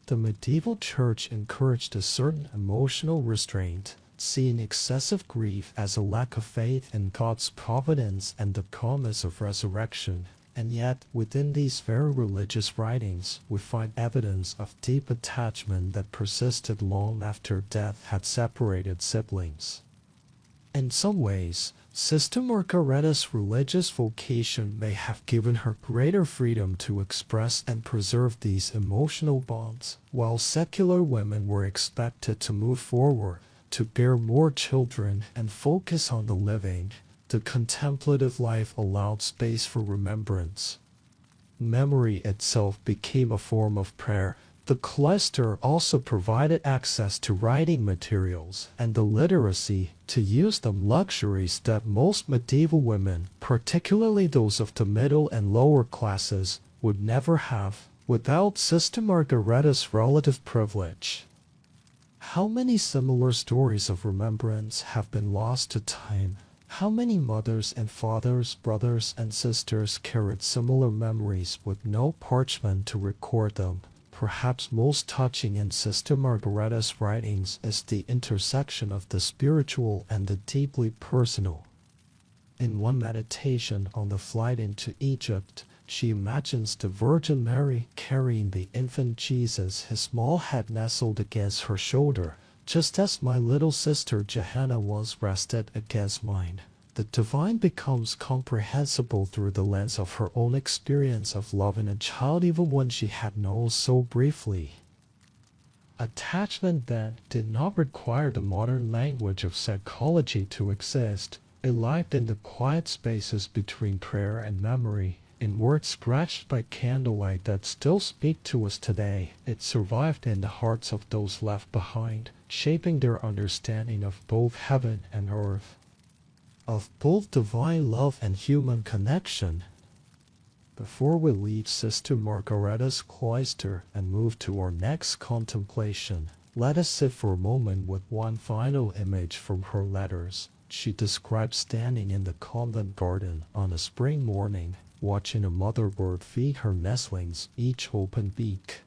The medieval church encouraged a certain emotional restraint, seeing excessive grief as a lack of faith in God's providence and the promise of resurrection. And yet, within these very religious writings, we find evidence of deep attachment that persisted long after death had separated siblings. In some ways, Sister Margaretha's religious vocation may have given her greater freedom to express and preserve these emotional bonds, while secular women were expected to move forward, to bear more children and focus on the living. The contemplative life allowed space for remembrance. Memory itself became a form of prayer. The cloister also provided access to writing materials and the literacy to use them, luxuries that most medieval women, particularly those of the middle and lower classes, would never have without Sister Margaretta's relative privilege. How many similar stories of remembrance have been lost to time? How many mothers and fathers, brothers and sisters carried similar memories with no parchment to record them? Perhaps most touching in Sister Margaretta's writings is the intersection of the spiritual and the deeply personal. In one meditation on the flight into Egypt, she imagines the Virgin Mary carrying the infant Jesus, his small head nestled against her shoulder, just as my little sister Johanna was rested against mine. The divine becomes comprehensible through the lens of her own experience of loving a child even when she had known so briefly. Attachment, then, did not require the modern language of psychology to exist. It lived in the quiet spaces between prayer and memory, in words scratched by candlelight that still speak to us today. It survived in the hearts of those left behind, shaping their understanding of both heaven and earth, of both divine love and human connection. Before we leave Sister Margaretta's cloister and move to our next contemplation, let us sit for a moment with one final image from her letters. She describes standing in the convent garden on a spring morning, watching a mother bird feed her nestlings, each open beak.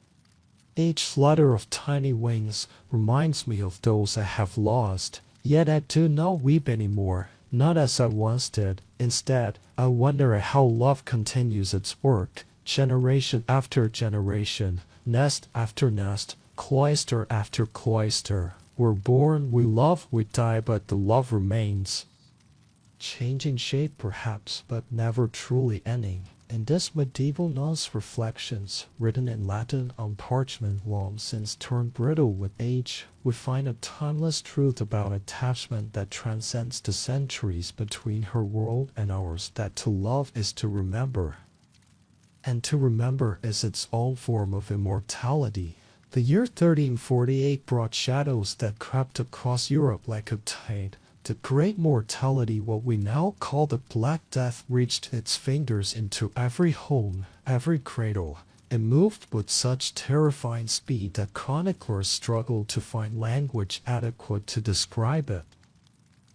Each flutter of tiny wings reminds me of those I have lost, yet I do not weep anymore, not as I once did. Instead, I wonder at how love continues its work, generation after generation, nest after nest, cloister after cloister. We're born, we love, we die, but the love remains. Changing shape perhaps, but never truly ending. In this medieval nun's reflections, written in Latin on parchment long since turned brittle with age, we find a timeless truth about attachment that transcends the centuries between her world and ours, that to love is to remember. And to remember is its own form of immortality. The year 1348 brought shadows that crept across Europe like a tide. The great mortality, what we now call the Black Death, reached its fingers into every home, every cradle. It moved with such terrifying speed that chroniclers struggled to find language adequate to describe it.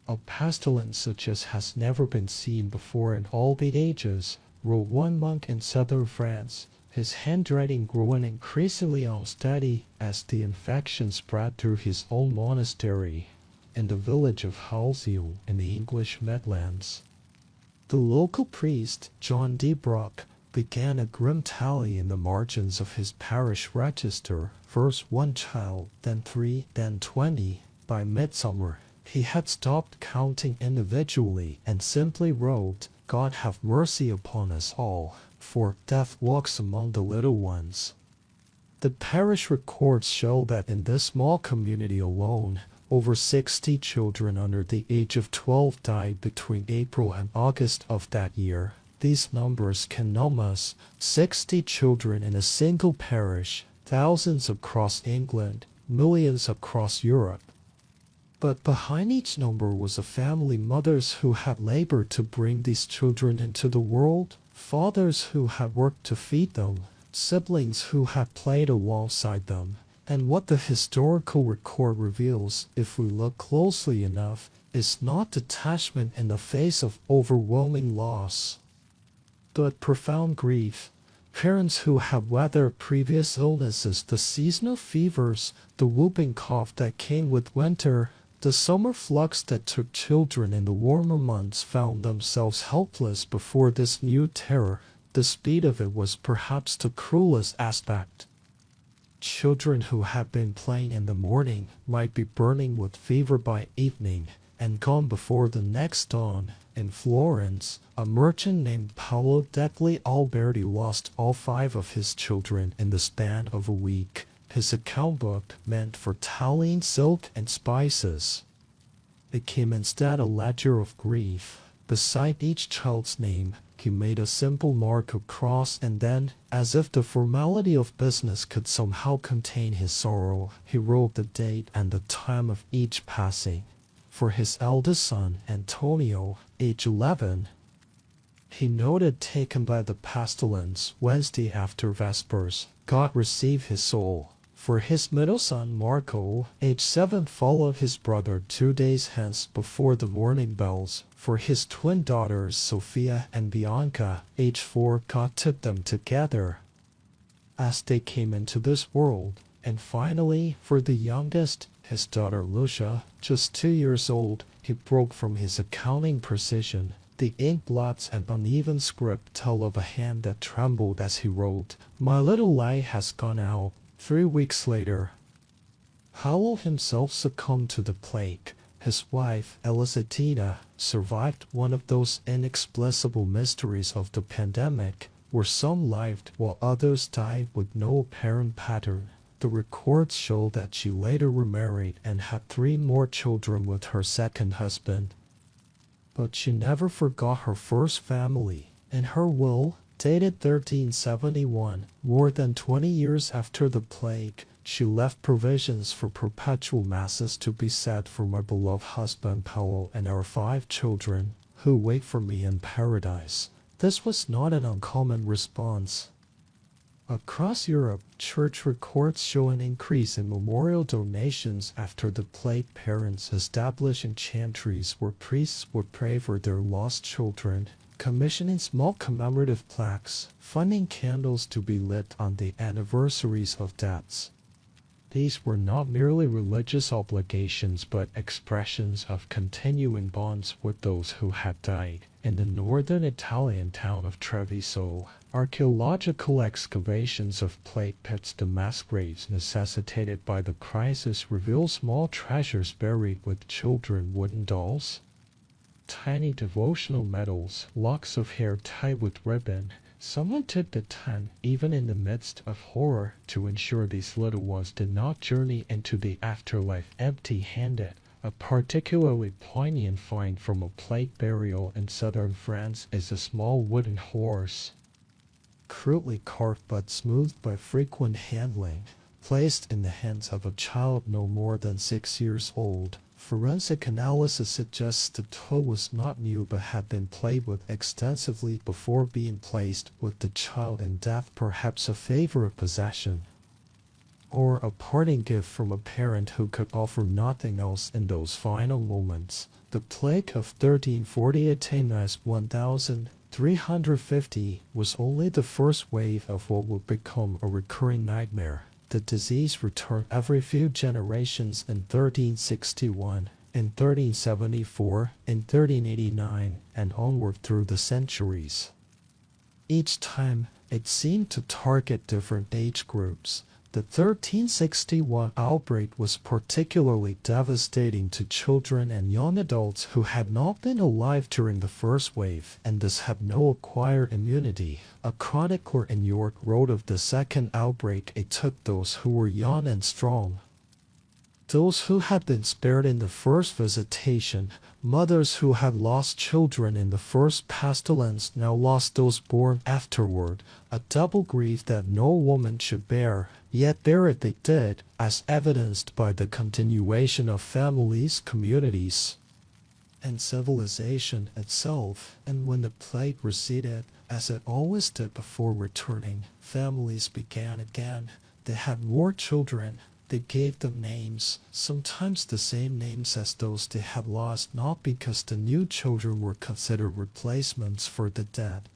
A pestilence such as has never been seen before in all the ages, wrote one monk in southern France, his handwriting growing increasingly unsteady as the infection spread through his own monastery in the village of Halsey in the English Midlands. The local priest, John D. Brock, began a grim tally in the margins of his parish register, first 1 child, then 3, then 20. By midsummer, he had stopped counting individually and simply wrote, "God have mercy upon us all, for death walks among the little ones." The parish records show that in this small community alone, over 60 children under the age of 12 died between April and August of that year. These numbers can numb us. 60 children in a single parish, thousands across England, millions across Europe. But behind each number was a family, mothers who had labored to bring these children into the world, fathers who had worked to feed them, siblings who had played alongside them. And what the historical record reveals, if we look closely enough, is not detachment in the face of overwhelming loss, but profound grief. Parents who had weathered previous illnesses, the seasonal fevers, the whooping cough that came with winter, the summer flux that took children in the warmer months, found themselves helpless before this new terror. The speed of it was perhaps the cruelest aspect. Children who had been playing in the morning might be burning with fever by evening and gone before the next dawn. In Florence, a merchant named Paolo degli Alberti lost all 5 of his children in the span of a week. His account book, meant for tallying silk and spices, became instead a ledger of grief. Beside each child's name He made a simple mark across, and then, as if the formality of business could somehow contain his sorrow, he wrote the date and the time of each passing. For his eldest son, Antonio, age 11, he noted, taken by the pestilence, Wednesday after Vespers, God receive his soul. For his middle son, Marco, age 7, followed his brother 2 days hence before the morning bells. For his twin daughters, Sophia and Bianca, age 4, God took them together as they came into this world. And finally, for the youngest, his daughter Lucia, just 2 years old, he broke from his accounting precision. The ink blots and uneven script tell of a hand that trembled as he wrote, "My little light has gone out." 3 weeks later, Howell himself succumbed to the plague. His wife, Elizabetta, survived, one of those inexplicable mysteries of the pandemic, where some lived while others died with no apparent pattern. The records show that she later remarried and had 3 more children with her second husband. But she never forgot her first family. In her will, dated 1371, more than 20 years after the plague, she left provisions for perpetual masses to be said for my beloved husband Paolo and our 5 children, who wait for me in paradise. This was not an uncommon response. Across Europe, church records show an increase in memorial donations after the plague. Parents establishing chantries where priests would pray for their lost children, commissioning small commemorative plaques, funding candles to be lit on the anniversaries of deaths. These were not merely religious obligations but expressions of continuing bonds with those who had died. In the northern Italian town of Treviso, archaeological excavations of plague pits, the mass graves necessitated by the crisis, reveal small treasures buried with children, wooden dolls, tiny devotional medals, locks of hair tied with ribbon. Someone took the time, even in the midst of horror, to ensure these little ones did not journey into the afterlife empty-handed. A particularly poignant find from a plague burial in southern France is a small wooden horse, crudely carved but smoothed by frequent handling, placed in the hands of a child no more than 6 years old. Forensic analysis suggests the toe was not new but had been played with extensively before being placed with the child in death, perhaps a favor of possession, or a parting gift from a parent who could offer nothing else in those final moments. The plague of 1348-1350 was only the first wave of what would become a recurring nightmare. The disease returned every few generations in 1361, in 1374, in 1389, and onward through the centuries. Each time, it seemed to target different age groups. The 1361 outbreak was particularly devastating to children and young adults who had not been alive during the first wave and thus had no acquired immunity. A chronicler in York wrote of the second outbreak: "It took those who were young and strong, those who had been spared in the first visitation, mothers who had lost children in the first pestilence now lost those born afterward, a double grief that no woman should bear, yet bear it they did, as evidenced by the continuation of families, communities, and civilization itself. And when the plague receded, as it always did before returning, families began again. They had more children. They gave them names, sometimes the same names as those they had lost, not because the new children were considered replacements for the dead,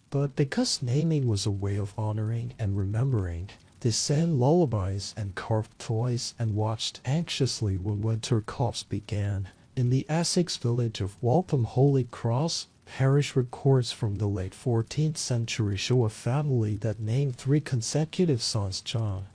but because naming was a way of honoring and remembering. They sang lullabies and carved toys and watched anxiously when winter coughs began. In the Essex village of Waltham Holy Cross, parish records from the late 14th century show a family that named 3 consecutive sons John,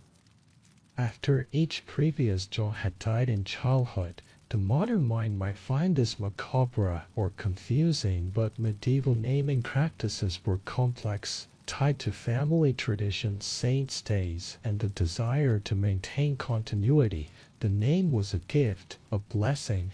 after each previous John had died in childhood. The modern mind might find this macabre or confusing, but medieval naming practices were complex, tied to family traditions, saints' days, and the desire to maintain continuity. The name was a gift, a blessing.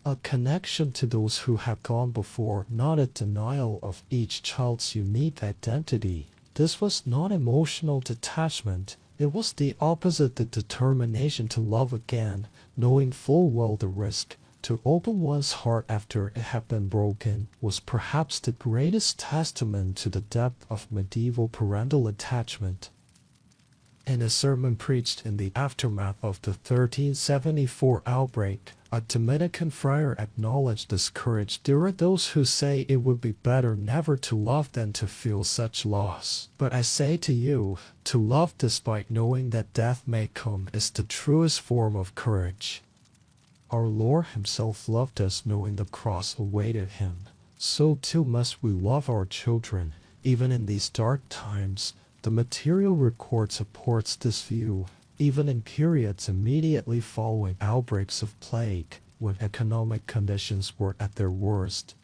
A connection to those who have gone before, not a denial of each child's unique identity. This was not emotional detachment, it was the opposite, the determination to love again, knowing full well the risk. To open one's heart after it had been broken was perhaps the greatest testament to the depth of medieval parental attachment. In a sermon preached in the aftermath of the 1374 outbreak, a Dominican friar acknowledged this courage. There are those who say it would be better never to love than to feel such loss. But I say to you, to love despite knowing that death may come is the truest form of courage. Our Lord himself loved us knowing the cross awaited him. So too must we love our children, even in these dark times. The material record supports this view, even in periods immediately following outbreaks of plague, when economic conditions were at their worst.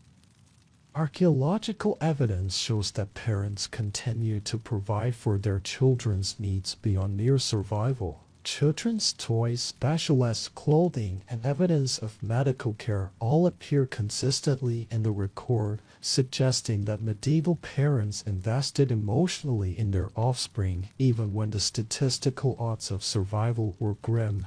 Archaeological evidence shows that parents continue to provide for their children's needs beyond mere survival. Children's toys, specialized clothing, and evidence of medical care all appear consistently in the record, suggesting that medieval parents invested emotionally in their offspring, even when the statistical odds of survival were grim.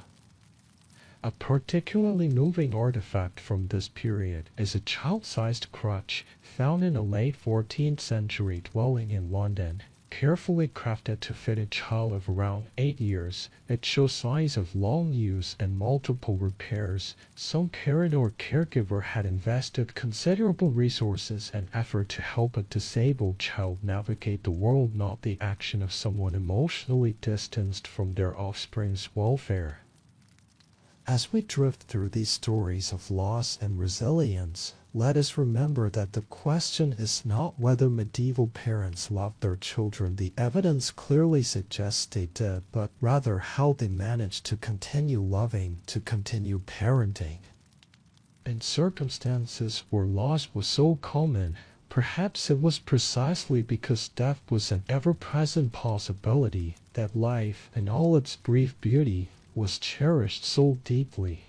A particularly moving artifact from this period is a child-sized crutch found in a late 14th century dwelling in London. Carefully crafted to fit a child of around 8 years, it shows signs of long use and multiple repairs. Some parent or caregiver had invested considerable resources and effort to help a disabled child navigate the world, not the action of someone emotionally distanced from their offspring's welfare. As we drift through these stories of loss and resilience, let us remember that the question is not whether medieval parents loved their children. The evidence clearly suggests they did, but rather how they managed to continue loving, to continue parenting. In circumstances where loss was so common, perhaps it was precisely because death was an ever-present possibility that life, in all its brief beauty, was cherished so deeply.